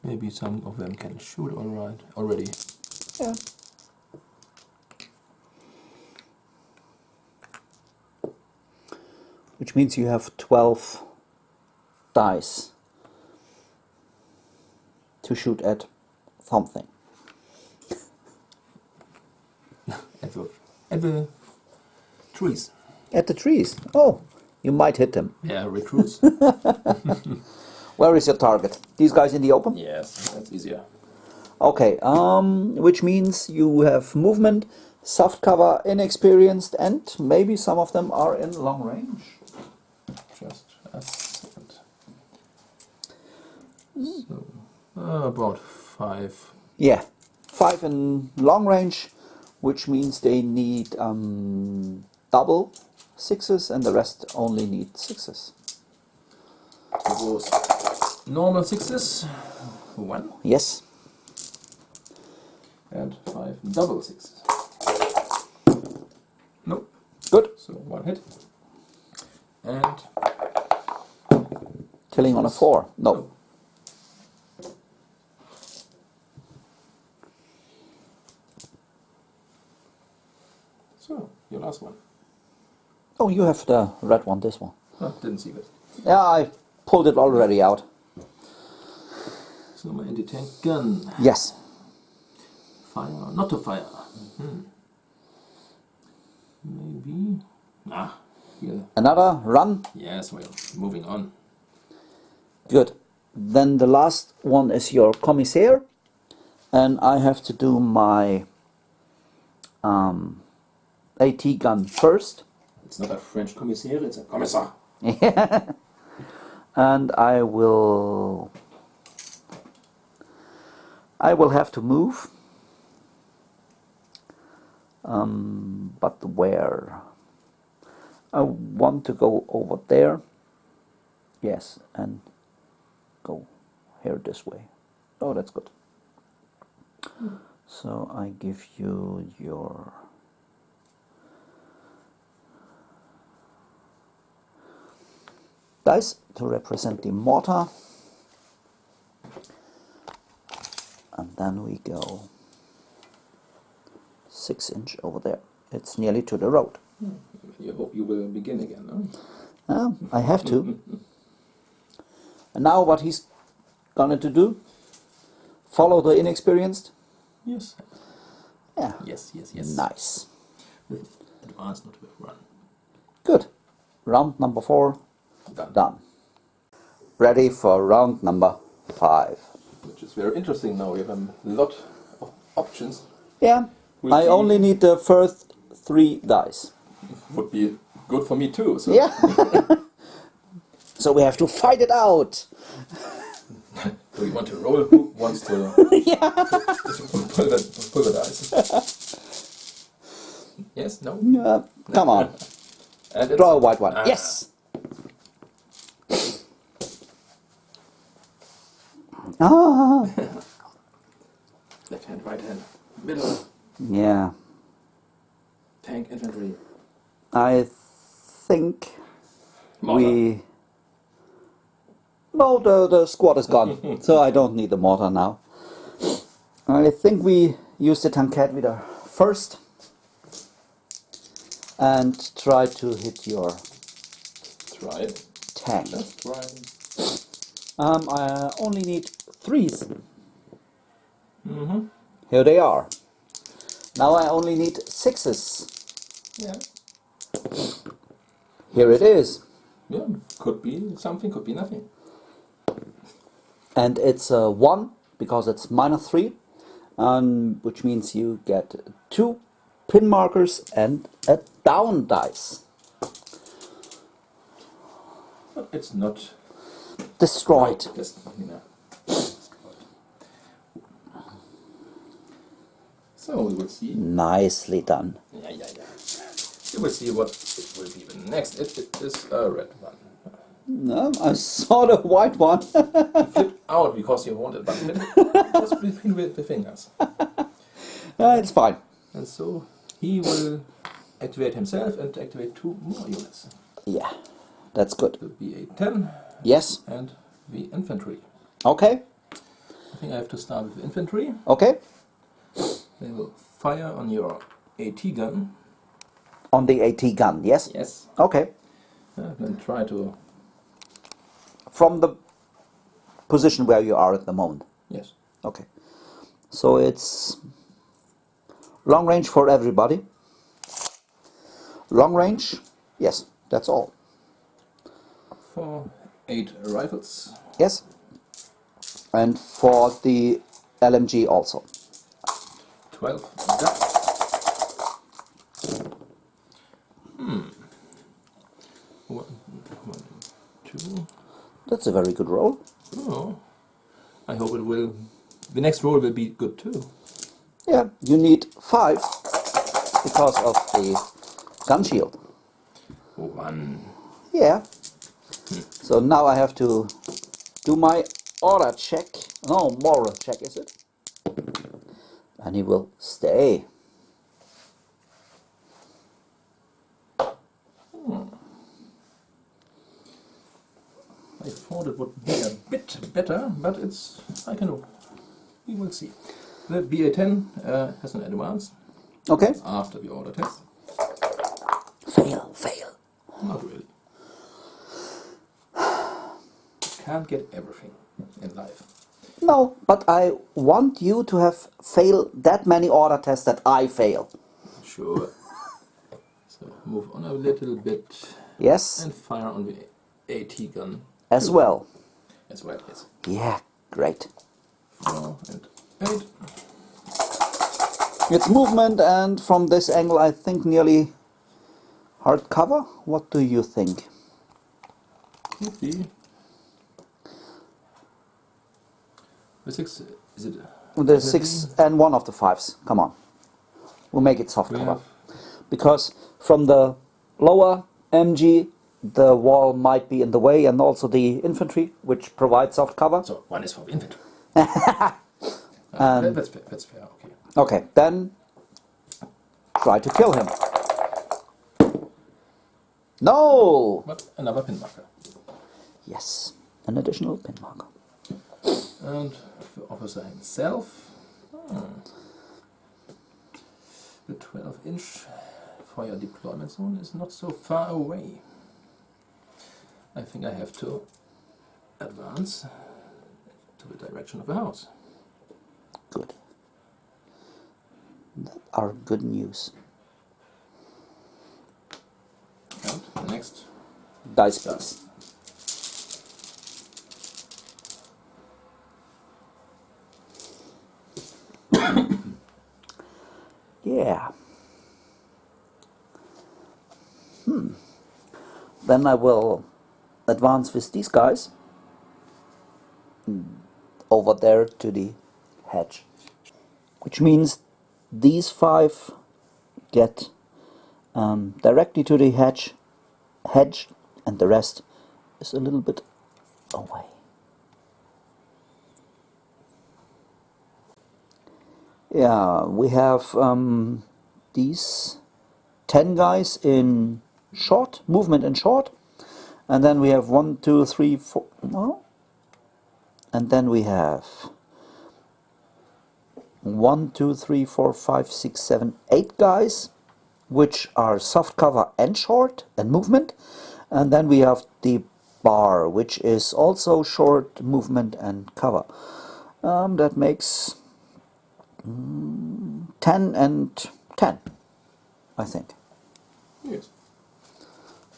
Maybe some of them can shoot already. Yeah. Which means you have 12 dice to shoot at something. At the trees. At the trees. Oh, you might hit them. Yeah, recruits. Where is your target? These guys in the open? Yes, that's easier. Okay, which means you have movement, soft cover, inexperienced, and maybe some of them are in long range. Just a second. So, about 5. Yeah, 5 in long range, which means they need double 6s and the rest only need 6s. Those normal 6s, 1. Yes. And 5 double 6s. Nope. Good. So 1 hit. And Killing on a 4. No. So, your last one. Oh, you have the red one, this one. Oh, didn't see that. Yeah, I pulled it already out. So my anti-tank gun. Yes. Fire, not to fire. Maybe. Here. Another run. Yes, well, moving on. Good. Then the last one is your commissaire. And I have to do my AT gun first. It's not a French commissaire, it's a commissar. And I will have to move. But where? I want to go over there. Yes, and go here this way. Oh, that's good. So I give you your dice to represent the mortar. And then we go 6 inch over there. It's nearly to the road. You hope you will begin again, no? I have to. And now what he's going to do? Follow the inexperienced? Yes. Yeah. Yes. Nice. With advance, not with run. Good. Round number 4. Done. Done. Ready for round number 5. Which is very interesting now. We have a lot of options. Yeah. I only need the first 3 dice. Would be good for me too. So. Yeah. So we have to fight it out. Do you want to roll? Who wants to? Yeah. pull the dice. Yes. No. Come on. And Draw a white one. Yes. Left hand, right hand, middle. Yeah. Tank, infantry. I think Mortar. No, the squad is gone, so I don't need the mortar now. I think we use the tankette wieder first and try to hit your Try it. tank. Just try it. I only need 3s. Here they are. Now I only need 6s. Yeah. Here it is. Yeah, could be something, could be nothing. And it's a 1 because it's -3, which means you get 2 pin markers and a down dice. But it's not Destroyed. No, just, you know. So we will see. Nicely done. Yeah. We will see what it will be the next. It is a red one. No, I saw the white one. Flip out because you wanted, but just between the fingers. It's fine. And so he will activate himself and activate 2 more units. Yeah, that's good. The BA-10 Yes. and the infantry. Okay. I think I have to start with the infantry. Okay. They will fire on your AT gun. On the AT gun, yes? Yes. Okay. And try to... From the position where you are at the moment. Yes. Okay. So it's long range for everybody. Long range, yes, that's all. For 8 rifles. Yes. And for the LMG also. 12 ducks. One, 2. That's a very good roll. Oh, I hope it will. The next roll will be good too. Yeah, you need 5 because of the gun shield. 1. Yeah. So now I have to do my order check. No, moral check, is it? And he will stay. I thought it would be a bit better, but it's... I can... We will see. The BA-10 has an advance Okay. after the order test. Fail, fail. Not really. Can't get everything in life. No, but I want you to have failed that many order tests that I fail. Sure. So move on a little bit Yes, and fire on the AT gun. as well. As well, yes. Yeah, great. 4 and 8. It's movement, and from this angle I think nearly hard cover. What do you think? Could be. The 6, is it? The 6 and 1 of the 5s. Come on. We'll make it soft We cover. have Because from the lower MG the wall might be in the way, and also the infantry, which provides soft cover. So 1 is for the infantry. That's fair. That's fair. Okay. Okay, then try to kill him. No! But another pin marker. Yes, an additional pin marker. And the officer himself. The 12-inch for your deployment zone is not so far away. I think I have to advance to the direction of the house. Good. That are good news. And the next Dice please. Yeah. Then I will advance with these guys over there to the hedge. Which means these 5 get directly to the hedge, and the rest is a little bit away. Yeah, we have these 10 guys in short, movement in short, and then we have 1, 2, 3, 4, well, and then we have 1, 2, 3, 4, 5, 6, 7, 8 guys, which are soft cover and short and movement, and then we have the bar, which is also short, movement and cover. That makes 10 and 10, I think. Yes.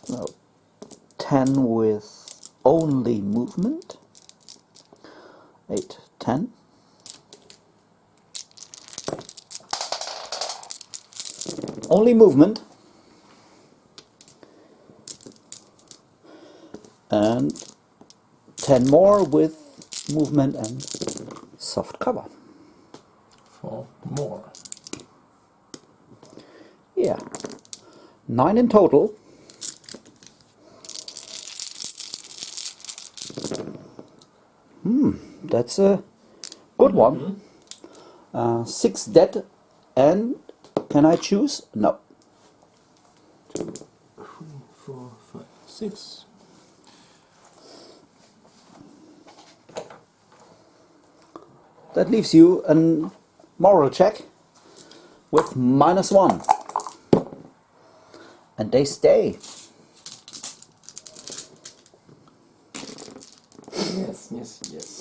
So 10 with only movement. 8, 10. Only movement. And 10 more with movement and soft cover. 4 more. Yeah. 9 in total. That's a good one. 6 dead. And can I choose? No. 2, 3, 4, 5, 6. That leaves you a moral check with -1. And they stay. Yes, yes, yes.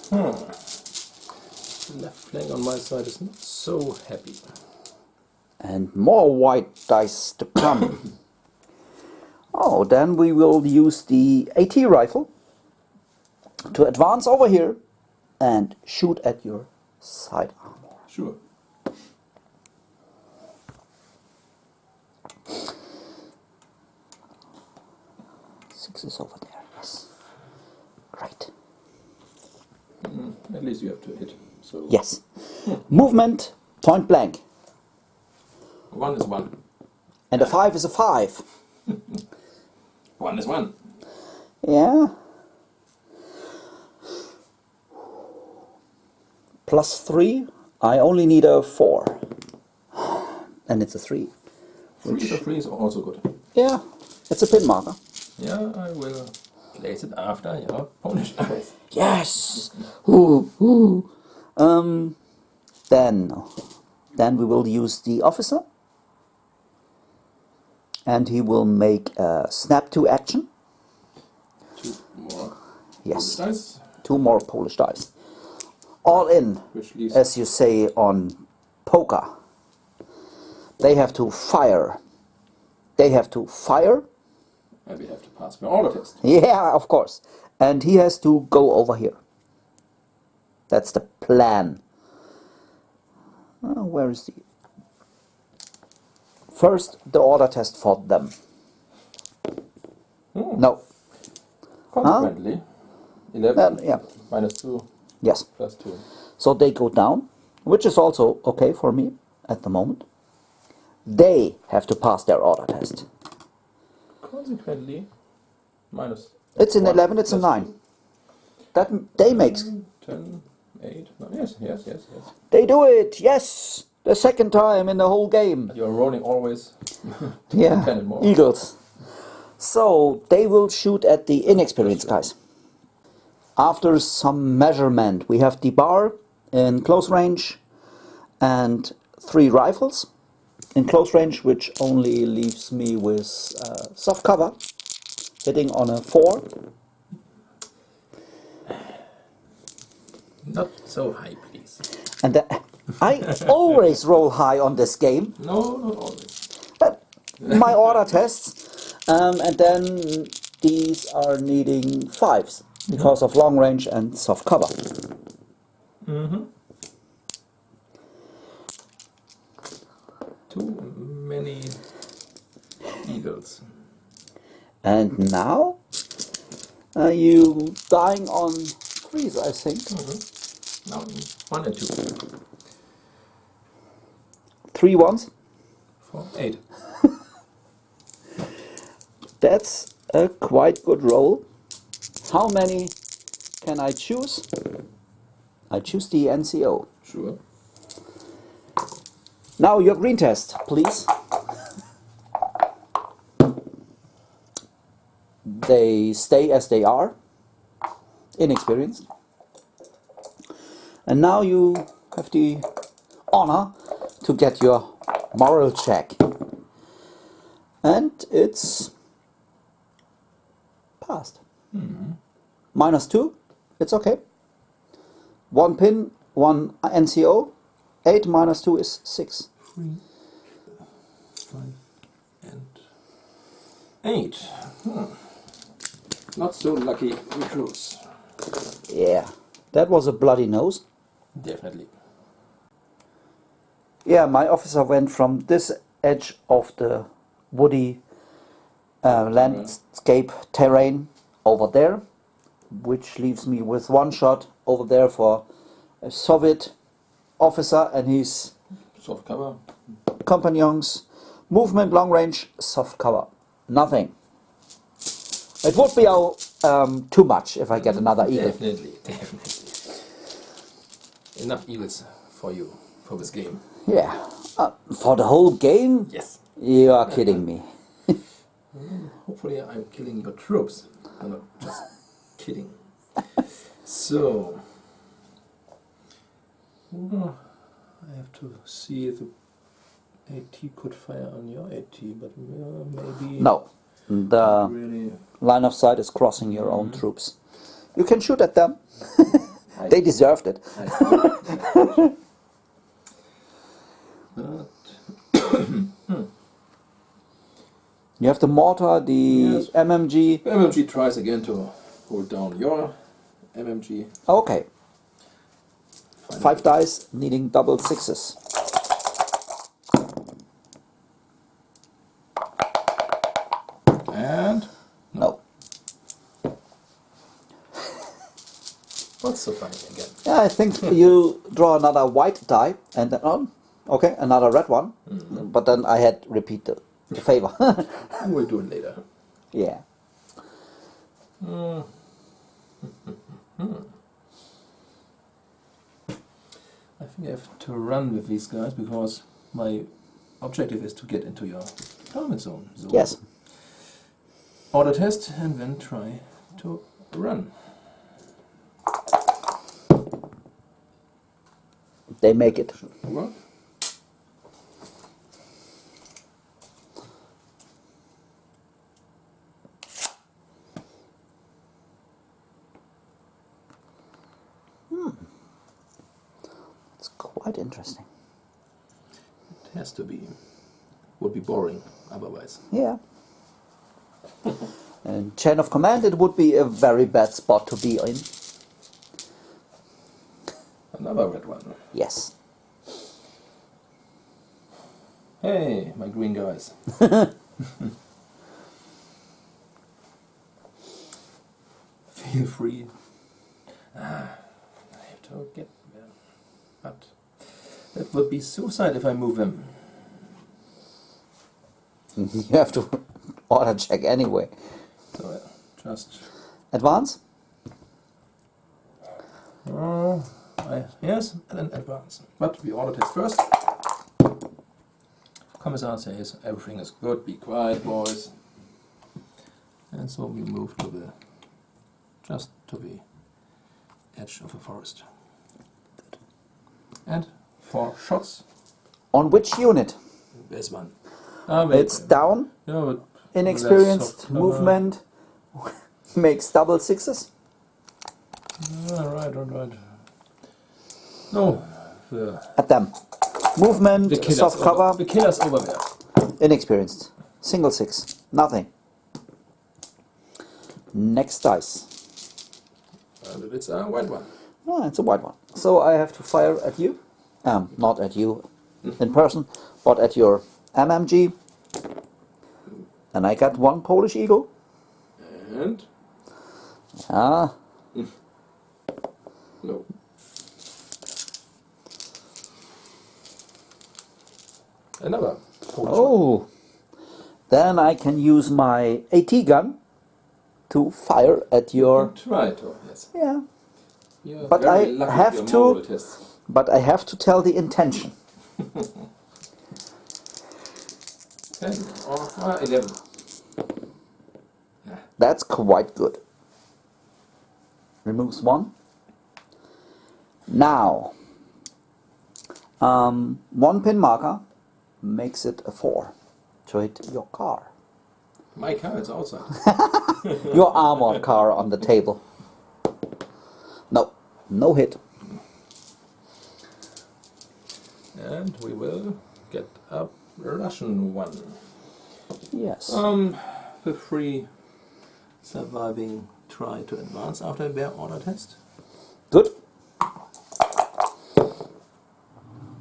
The left flank on my side is not so happy. And more white dice to come. Oh, then we will use the AT rifle to advance over here and shoot at your side armor. Sure. Six is over there, yes. Great. At least you have to hit. So Yes. Movement, point blank. 1 is 1. And a 5 is a 5. 1 is 1. Yeah. +3. I only need a 4. And it's a 3. 3 is also good. Yeah, it's a pin marker. Yeah, I will place it after your Polish dice. Yes. Ooh, ooh. Then we will use the officer, and he will make a snap to action. 2 more Yes. Polish dice. 2 more Polish dice. All in, Which leaves as you say on poker. They have to fire. They have to fire. and we have to pass my order test. Yeah, of course. And he has to go over here. That's the plan. Where is the... First, the order test for them. No. Consequently, 11 Yeah. -2 Yes. +2. So they go down, which is also okay for me at the moment. They have to pass their order test. Consequently, minus. It's an 1 11, it's a +2. 9. That they makes. 10, 8, 9. Yes, yes, yes, yes. They do it, yes! The second time in the whole game. You're rolling always. Yeah, 10 and more. eagles. So they will shoot at the inexperienced guys. After some measurement, we have the bar in close range and 3 rifles in close range, which only leaves me with soft cover, hitting on a 4. Not so high, please. And I always roll high on this game. No, not always. But my order tests, and then these are needing 5s because of long range and soft cover. Too many eagles. And now you dying on 3s, I think. Now 1 and 2. 3 ones. 4, 8. That's a quite good roll. How many can I choose? I choose the NCO. Sure. Now your green test, please. They stay as they are, inexperienced. And now you have the honor to get your moral check. And it's passed. -2, it's okay. 1 pin, 1 NCO. 8 minus 2 is 6. 3, 5, and 8. Not so lucky recruits. Yeah, that was a bloody nose. Definitely. Yeah, my officer went from this edge of the woody landscape terrain over there, which leaves me with one shot over there for a Soviet officer and his Soft cover. companions. Movement, long range, soft cover. Nothing. It would be too much if I get another eagle. Definitely. Enough eagles for you, for this game. Yeah. For the whole game? Yes. You are kidding me. Hopefully I'm killing your troops. I'm not just kidding. So, I have to see if the AT could fire on your AT, but maybe... No. The Really. line of sight is crossing your own troops. You can shoot at them. They deserved it. You have the mortar, the Yes. MMG. MMG tries again to hold down your MMG. Okay. 5 dice, needing double sixes. And No. what's so funny again? Yeah, I think you draw another white die and then on. Okay, another red one. But then I had repeat the favor. We'll do it later. Yeah. I think I have to run with these guys because my objective is to get into your target zone. So Yes. order test and then try to run. They make it. What? It's quite interesting. It has to be. Would be boring otherwise. Yeah. And chain of command, it would be a very bad spot to be in. Another red one. Yes. Hey, my green guys. Feel free. I have to get them. But that would be suicide if I move them. You have to order check anyway. So just... Advance? yes, and then advance. But we order test first. Commissar says everything is good, be quiet boys. And so we move to the... just to the edge of the forest. And 4 shots. On which unit? There's one. It's down. Yeah, but Inexperienced soft, movement makes double sixes. Right. No, At them. Movement, the killers soft cover, the killers over there. inexperienced. Single six. Nothing. Next dice. And it's a white one. Ah, it's a white one. So I have to fire at you. Not at you in person, but at your MMG. And I got 1 Polish eagle. And Ah, no. Another Polish one. oh. Then I can use my AT gun to fire at your... Try to, yes. Yeah. You're But very I lucky have with to- your moral tests. But I have to tell the intention. 10 or 11. That's quite good. Removes 1. Now, 1 pin marker makes it a 4 to hit your car. My car is outside. Your armored car on the table. No, no hit. And we will get a Russian one. Yes. The 3 surviving try to advance after a bear order test. Good.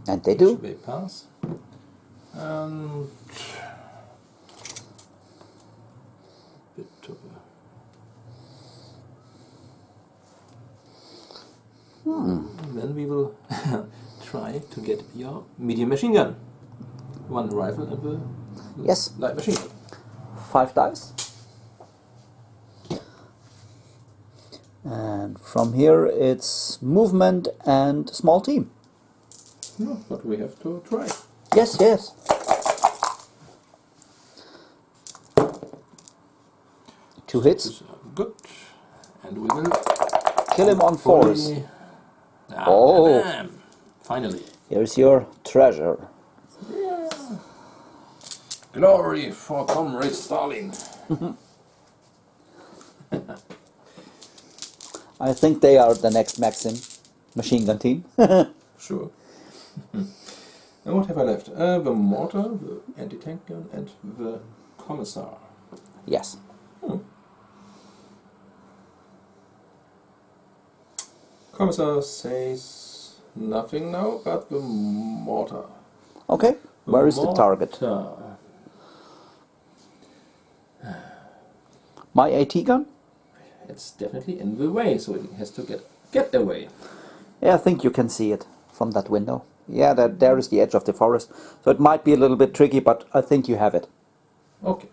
And they do. Should be a pass. And bit of then we will try to get your medium machine gun. One rifle and the Yes. light machine gun. 5 dice. And from here it's movement and small team. No, but we have to try. Yes, yes. Two hits. This is good. And we will Kill him on fours. Oh! Oh. Finally. Here's your treasure. Glory for Comrade Stalin. I think they are the next Maxim machine gun team. Sure. And what have I left? The mortar, the anti-tank gun, and the commissar. Yes. Commissar says nothing now, but the mortar. Okay. Where is the target? My AT gun? It's definitely in the way, so it has to get away. Yeah, I think you can see it from that window. Yeah, there is the edge of the forest. So it might be a little bit tricky, but I think you have it. Okay.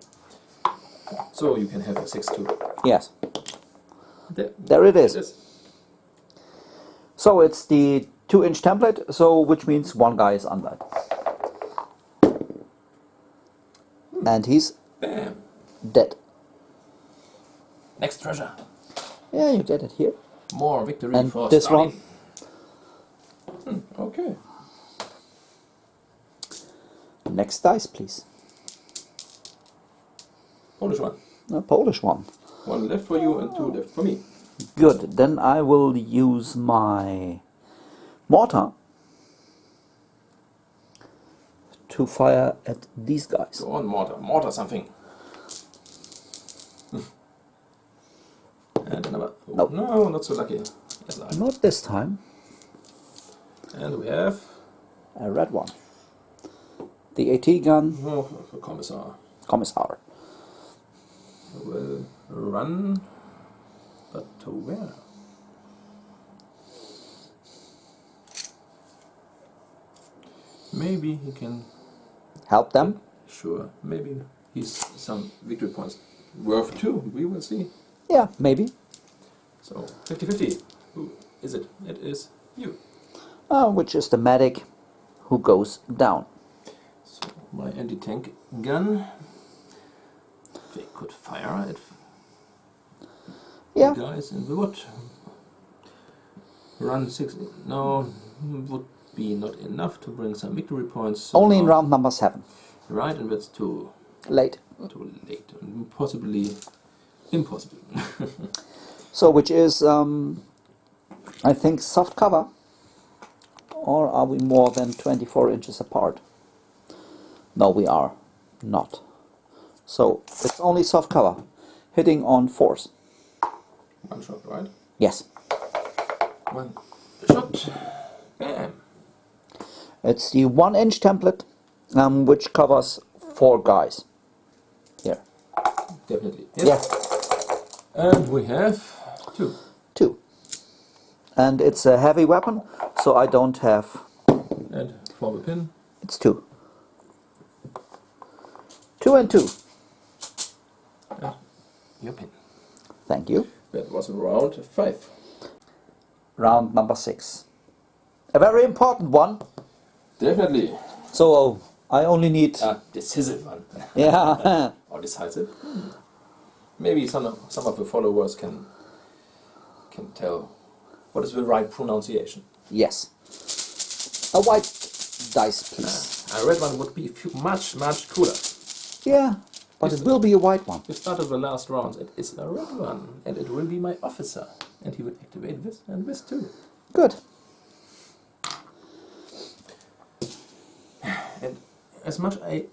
So you can have a 6-2. Yes. There it is. So it's the 2-inch template, so which means one guy is undead. And he's Bam. dead. Next treasure. Yeah, you get it here. More victory And for this Stalin. one. Okay. Next dice, please. Polish one. A Polish one. One left for you and 2 left for me. Good. Then I will use my mortar to fire at these guys. Go on, mortar. Mortar something. And another. Oh, Nope. No, not so lucky. Yes, I. Not this time. And we have A red one. The AT gun. the commissar. Commissar. Will run, but to where? Maybe he can. Help them. Sure, maybe he's some victory points worth 2. We will see. Yeah, maybe. So 50-50. Who is it? It is you. Which is the medic who goes down. So my anti-tank gun. They could fire at Yeah. the guys in the wood. Run 6. No, would be not enough to bring some victory points. So Only in round number 7. Right, and that's too Late. late. And possibly impossible. So which is, I think, soft cover. Or are we more than 24 inches apart? No, we are not. So it's only soft cover. Hitting on 4s. One shot, right? Yes. One shot. Bam. It's the 1-inch template, which covers 4 guys. Here. Definitely. Yeah. And we have 2. 2. And it's a heavy weapon, so I don't have... And for the pin. It's 2. 2 and 2. Your pin. Thank you. That was round 5. Round number 6. A very important one. Definitely. So I only need... Decisive one. Yeah. Or decisive. Maybe some of the followers can tell what is the right pronunciation. Yes. A white dice, please. A red one would be much cooler. Yeah, but it will be a white one. We started the last round. It is a red one, and it will be my officer, and he will activate this and this too. Good. And as much I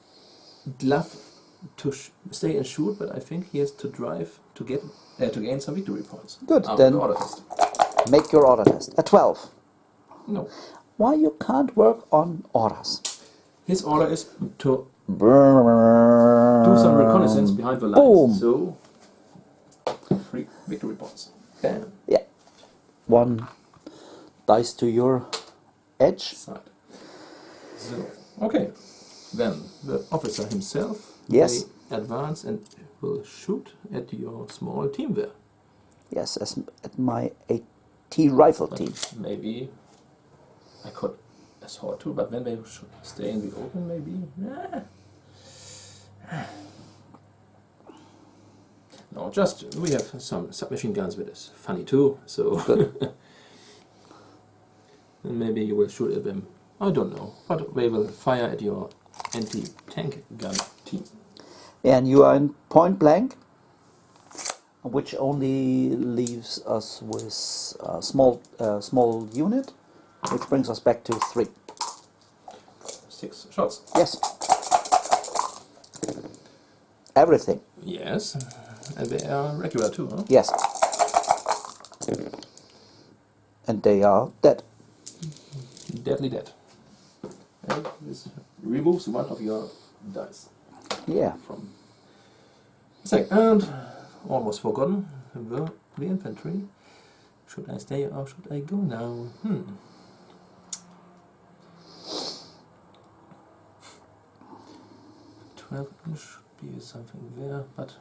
love to stay and shoot, but I think he has to drive to get to gain some victory points. Good, After then the order test. make your order test. A 12. No. Why you can't work on orders? His order is to do Do some reconnaissance behind the lines. Boom. So 3 victory points. Bam. Yeah. 1 dice to your edge. Side. So okay. Then the officer himself Yes. may advance and will shoot at your small team there. Yes, as at my AT rifle But team. maybe I could assault too, but then they should stay in the open maybe. No, just we have some submachine guns with us. Funny too, so and maybe you will shoot at them. I don't know, but they will fire at your anti-tank gun team. And you are in point blank, which only leaves us with a small unit, which brings us back to 3. 6 shots. Yes. Everything. Yes, and they are regular too, huh? Yes. And they are dead. Deadly dead. And this removes one of your dice. Yeah. From and almost forgotten the infantry. Should I stay or should I go now? 12 should be something there, but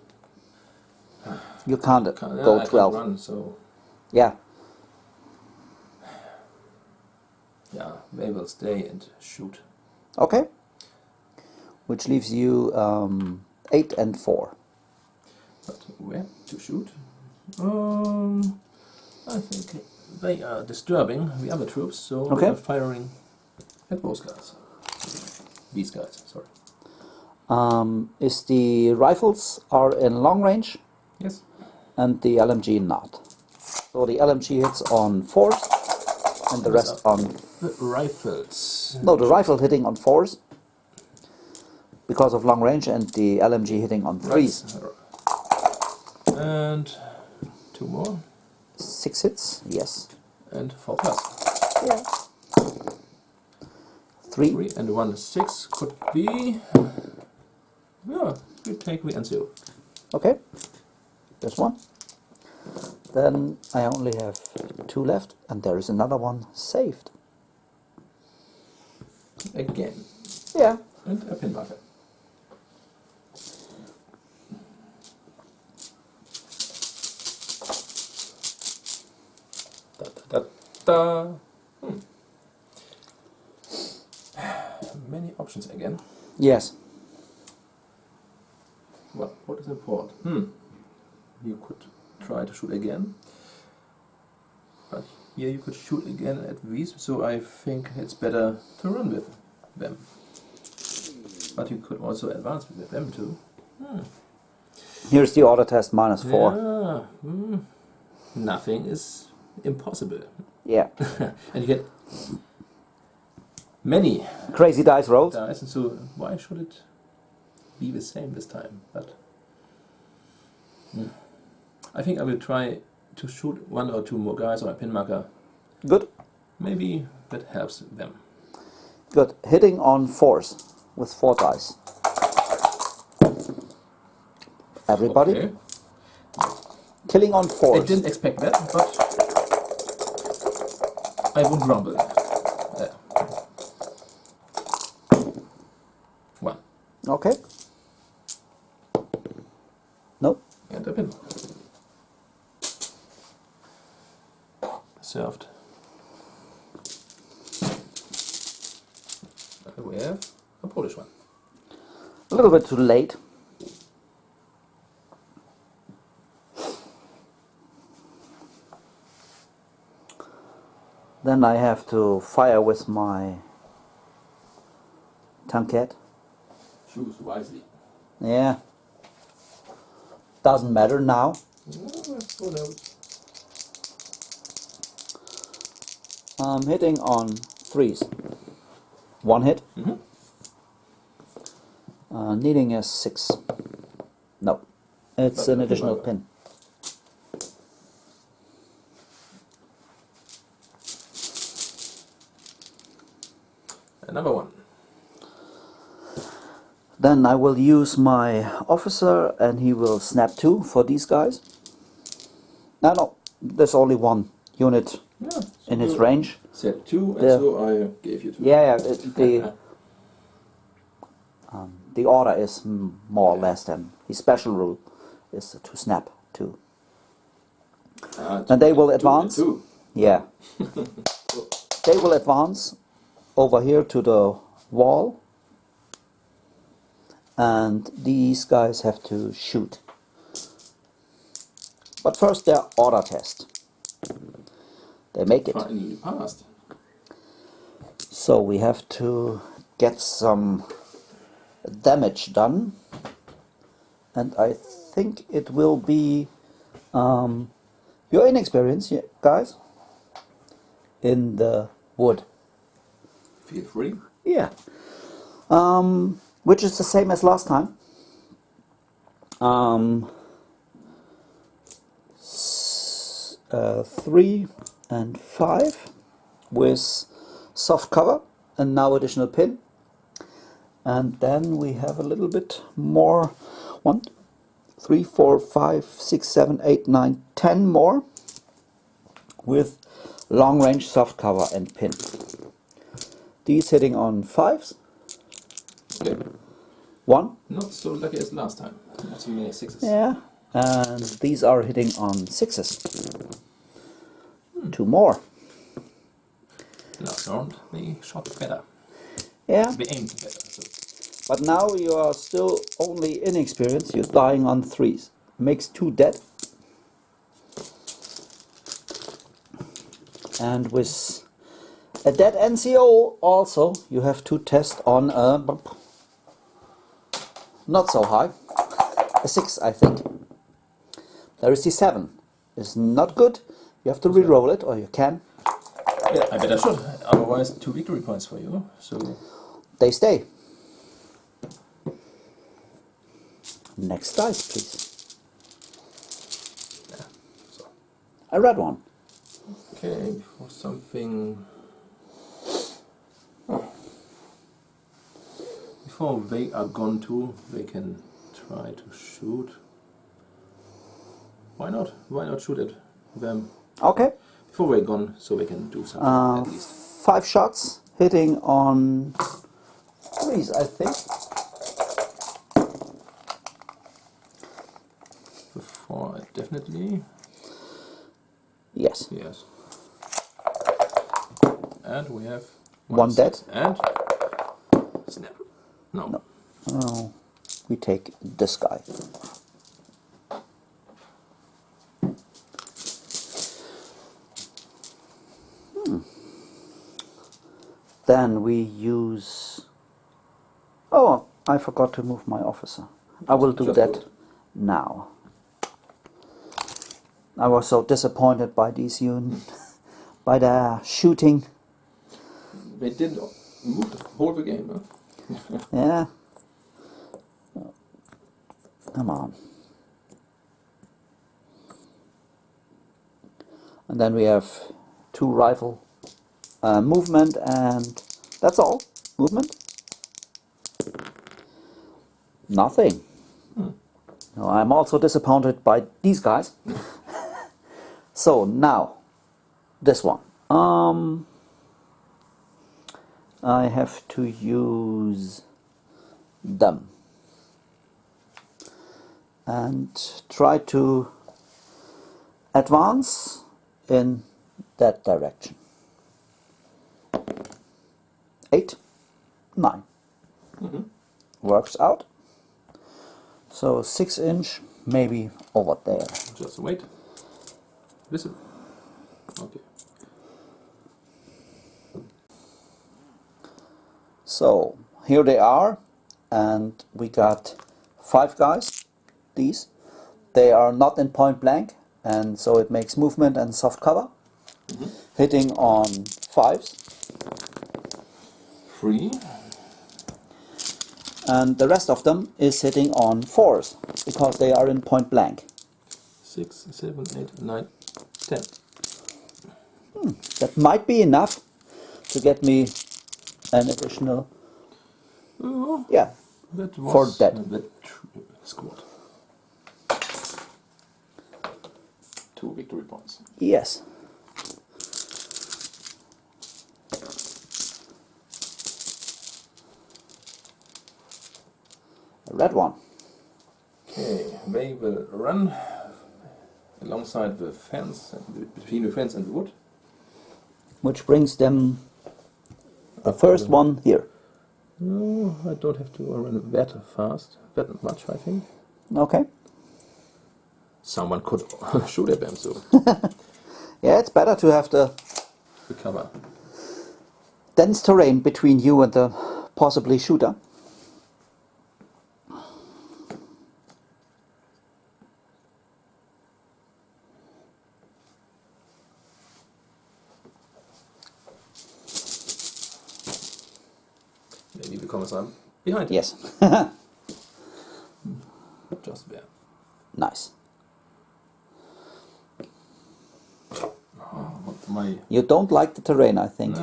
You can't I go can't 12. run, so Yeah. yeah, they will stay and shoot. Okay. Which leaves you 8 and 4. But where to shoot? I think they are disturbing the other troops, so Okay. they are firing at those guys. These guys, sorry. Is the rifles are in long range Yes. and the LMG not. So the LMG hits on 4s and the rest on... The rifles. No, the rifle hitting on 4s because of long range and the LMG hitting on 3s. And 2 more. 6 hits, yes. And 4 plus. Yeah. 3. 3 and 1 6 could be. Yeah, you take the NCO. Okay. There's 1. Then I only have 2 left and there is another one saved. Again. Yeah. And a pin marker. Da, da, da, da. Many options again. Yes. Well, what is important? You could try to shoot again. But here you could shoot again at these, so I think it's better to run with them. But you could also advance with them too. Here's the order test minus 4. Yeah. Nothing is impossible. Yeah. And you get many Crazy dice rolls. dice, and so why should it be the same this time? But I think I will try to shoot 1 or 2 more guys on a pin marker. Good. Maybe that helps them. Good. Hitting on 4s with 4 dice. Everybody. Okay. Killing on I 4s. didn't expect that, but I would grumble. There. 1. Okay. No. And a pin marker. Served. And we have a Polish one. A little bit too late. Then I have to fire with my tankette. Choose wisely. Yeah. Doesn't matter now. Who knows? I'm hitting on 3s. 1 hit. Needing a 6. No, it's an additional pin. Another one. Then I will use my officer and he will snap 2 for these guys. No, there's only one unit in his range. Said 2 and so I gave you 2. Yeah, the order is more or less than his special rule is to snap 2. And they will advance. 2. Yeah. They will advance over here to the wall. And these guys have to shoot. But first their order test. They make it. Finally passed. So we have to get some damage done. And I think it will be your inexperience, guys, in the wood. Feel free. Yeah. Which is the same as last time. 3 and 5 with soft cover and now additional pin. And then we have a little bit more. 1, 3, 4, 5, 6, 7, 8, 9, 10 more with long range soft cover and pin. These hitting on 5s. Okay. 1. Not so lucky as last time. Not so many 6s. Yeah. And these are hitting on 6s. 2 more. Last round they shot better. Yeah. They aimed better. So. But now you are still only inexperienced. You're dying on 3s. Makes 2 dead. And with a dead NCO also you have to test on a not so high. A 6, I think. There is the 7. It's not good. You have to re-roll it, or you can. Yeah, I bet I should. Otherwise 2 victory points for you. So They stay. Next dice, please. yeah. So. A red one. Okay, for something. Before they are gone too, they can try to shoot. Why not? Why not shoot at them Okay. before they're gone, so they can do something at least. 5 shots hitting on 3s, I think. Before, definitely. Yes. Yes. And we have One dead. And snap. No. Oh, we take this guy. Then we use... Oh, I forgot to move my officer. I will do Just that good. now. I was so disappointed by these units, by their shooting. They didn't move the whole the game, huh? Yeah. Come on. And then we have 2 rifle movement, and that's all. Movement. Nothing. No, I'm also disappointed by these guys. So now, this one. I have to use them and try to advance in that direction. 8, 9. Works out. So 6 inch, maybe over there. Just wait. Listen. Okay. So here they are, and we got 5 guys. These, they are not in point blank, and so it makes movement and soft cover. Hitting on 5s. 3. and the rest of them is hitting on 4s because they are in point blank. 6, 7, 8, 9, 10. That might be enough to get me an additional, yeah, That was for that. that squad. 2 victory points. Yes. A red one. Okay, they will run alongside the fence, between the fence and the wood. Which brings them the first one here. No, I don't have to run that fast, that much, I think. Okay. Someone could shoot at them, so Yeah, it's better to have the cover. dense terrain between you and the possibly shooter. Maybe because I'm behind him. Yes. Just there. Nice. My You don't like the terrain, I think.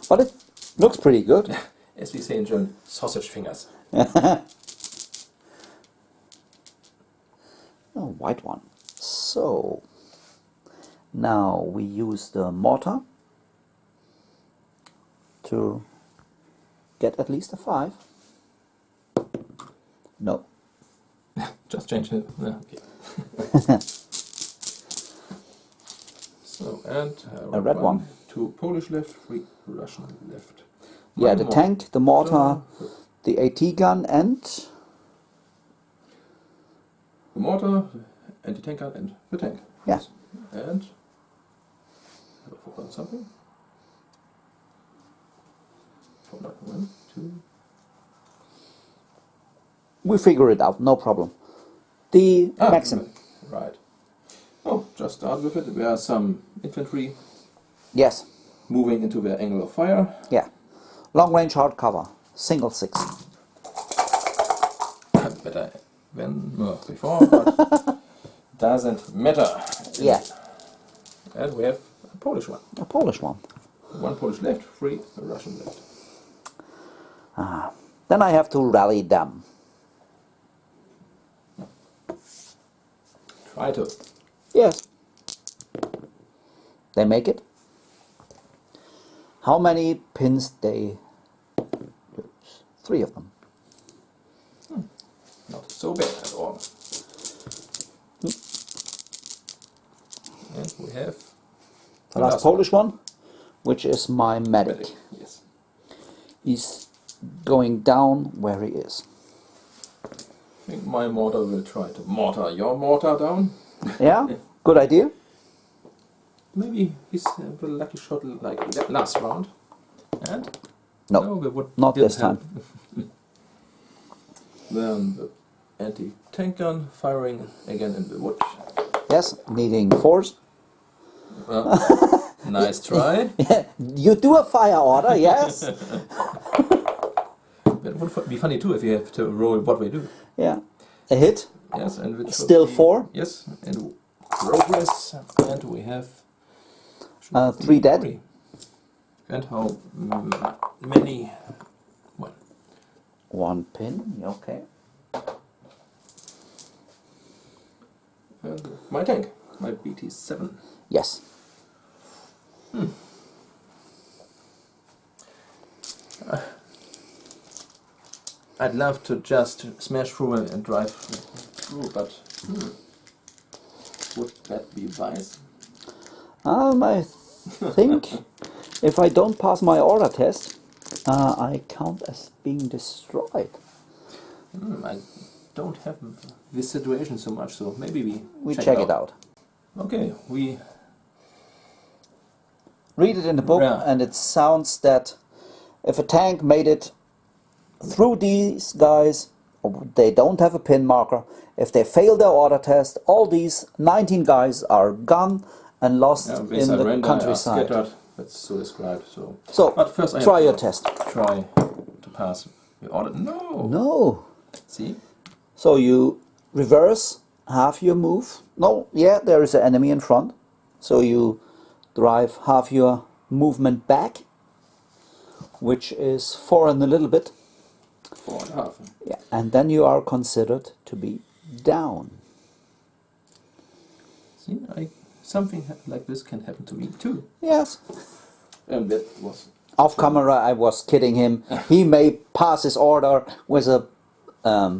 But it looks pretty good. as we say in German, sausage fingers. Oh, white one. So, now we use the mortar to get at least a 5. No. Just change it. Yeah, okay. So, and A red one. 2 Polish left, 3 Russian left. Yeah, One the more. tank, the mortar, the AT gun, and The mortar, anti-tank gun, and the tank. yeah, Yes. And have I forgotten something? Forgot 1, 2. we figure it out, no problem. The Maxim. Right. Oh, just start with it. There are some infantry Yes, moving into their angle of fire. yeah. Long range hard cover, single 6. Better than before, but doesn't matter. Yeah, And we have a Polish one. a Polish one. 1 Polish left, 3 Russian left. Then I have to rally them. Try to. Yes. They make it. How many pins they lose? 3 of them. Not so bad at all. And we have The last Polish one, which is my medic. medic. Yes. He's going down where he is. I think my mortar will try to mortar your mortar down. Yeah, good idea. Maybe he's a lucky shot like that last round. And No, the wood not didn't this time. help. Then the anti-tank gun firing again in the wood. Yes, needing 4s. Nice try. You do a fire order, yes. That would be funny too if you have to roll what we do. Yeah, a hit. Yes, and which should Still be- 4. Yes, and progress, and we have 3 dead. 3. And how many? 1. 1 pin, okay. And my tank, my BT7. Yes. I'd love to just smash through and drive through, but would that be wise? I think if I don't pass my order test, I count as being destroyed. I don't have this situation so much, so maybe We check it out. Okay, we Read it in the book, Yeah. and it sounds that if a tank made it through these guys, they don't have a pin marker. If they fail their order test, all these 19 guys are gone and lost they in the surrender, countryside. are scattered. That's so described. So, So, but first I try have your to test. try to pass You ordered no. No. See? So you reverse half your move. No, yeah, there is an enemy in front. So you drive half your movement back, which is 4 and a little bit. 4.5. Yeah, and then you are considered to be down. See, something like this can happen to me too. Yes. And that was Off camera, I was kidding him. He may pass his order with a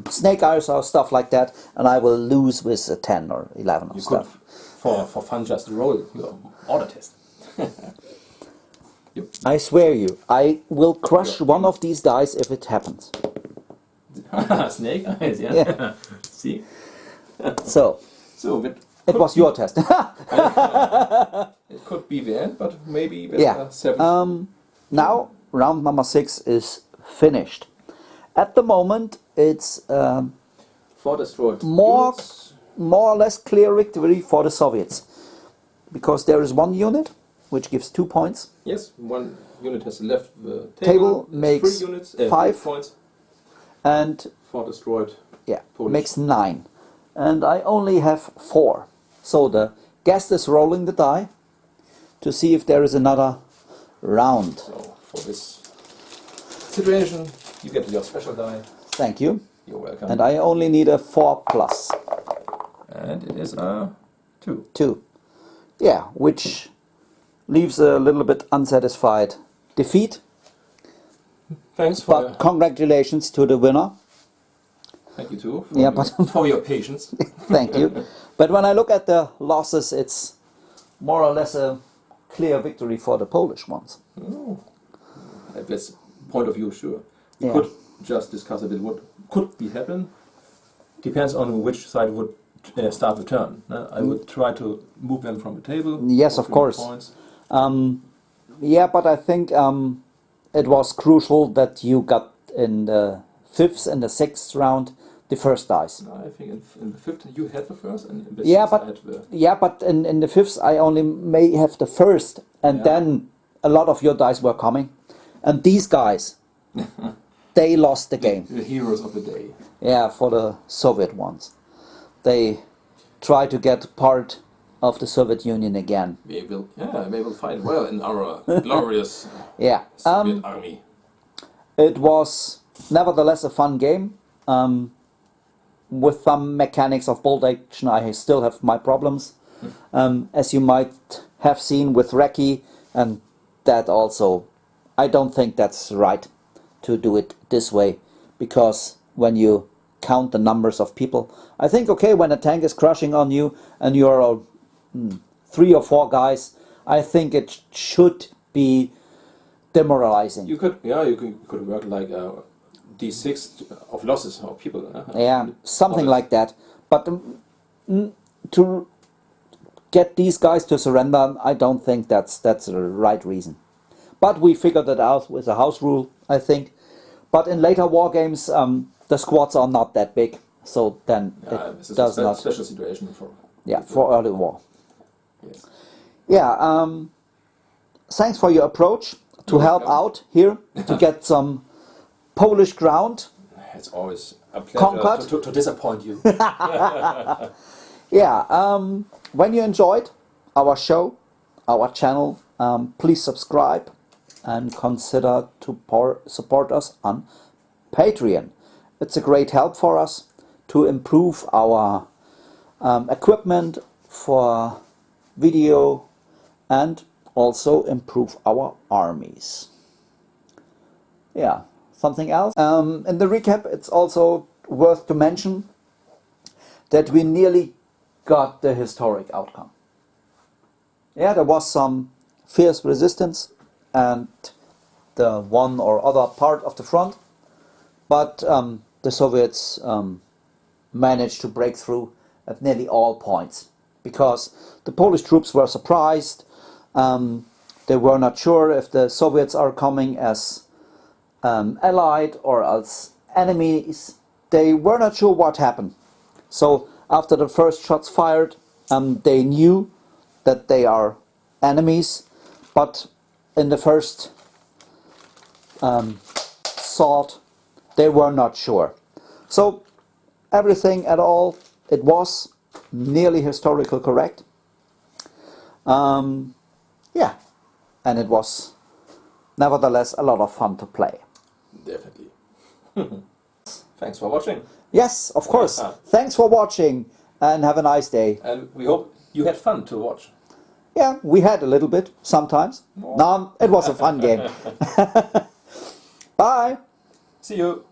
snake eyes or stuff like that, and I will lose with a 10 or 11 or you stuff. could for fun just roll your order test. Yep. I swear you, I will crush one of these dice if it happens. Snake eyes, yeah. Yeah. See? So, it was your test. It could be the end, but maybe with Yeah. a 7. Now, round number 6 is finished. At the moment, it's 4 destroyed more units. or less clear victory for the Soviets. Because there is one unit, which gives 2 points. Yes, 1 unit has left the Table makes 3 units, 5 3 points. And 4 destroyed. yeah, Polish. makes 9. And I only have 4. So the guest is rolling the die to see if there is another round. So for this situation, you get your special die. Thank you. You're welcome. And I only need a 4 plus And it is a 2. 2. Yeah, which leaves a little bit unsatisfied defeat. Thanks for But congratulations to the winner. thank you too Yeah, but for your patience. thank you. But when I look at the losses, it's more or less a clear victory for the Polish ones. Oh. At this point of view, sure. We Yeah. could just discuss a bit what could be happen. Depends on which side would start the turn. I would try to move them from the table. Yes, of for course. points. Yeah, but I think it was crucial that you got in the 5th and the 6th round the first dice. I think in the 5th you had the first, and in the Yeah, 6th I but had the in the 5th I only may have the first, and Yeah. then a lot of your dice were coming, and these guys, they lost the game. the heroes of the day. Yeah, for the Soviet ones, they try to get part of the Soviet Union again. We will fight well in our glorious Yeah, Soviet army. it was nevertheless a fun game. With some mechanics of bolt action, I still have my problems, as you might have seen with Recce, and that also, I don't think that's right to do it this way, because when you count the numbers of people, I think, okay, when a tank is crushing on you and you're 3 or 4 guys, I think it should be demoralizing. You could work like D6 of losses of people. Yeah, something like that. But to get these guys to surrender, I don't think that's the right reason. But we figured it out with a house rule, I think. But in later war games, the squads are not that big, so then This it is does a not. special situation For early war. Yes. Yeah. Thanks for your approach to help out here to get some Polish ground. It's always a pleasure Conquered. to disappoint you. Yeah, when you enjoyed our show, our channel, please subscribe and consider to support us on Patreon. It's a great help for us to improve our equipment for video and also improve our armies. Yeah, something else? In the recap, it's also worth to mention that we nearly got the historic outcome. Yeah, there was some fierce resistance and the one or other part of the front, but the Soviets managed to break through at nearly all points because the Polish troops were surprised. They were not sure if the Soviets are coming as allied or as enemies. They were not sure what happened. So after the first shots fired, they knew that they are enemies, but in the first thought, they were not sure. So everything at all, it was nearly historical correct. Yeah, and it was nevertheless a lot of fun to play. Definitely. Thanks for watching. Yes, of course. Thanks for watching and have a nice day. And we hope you had fun to watch. Yeah, we had a little bit sometimes. No, it was a fun game. Bye. See you.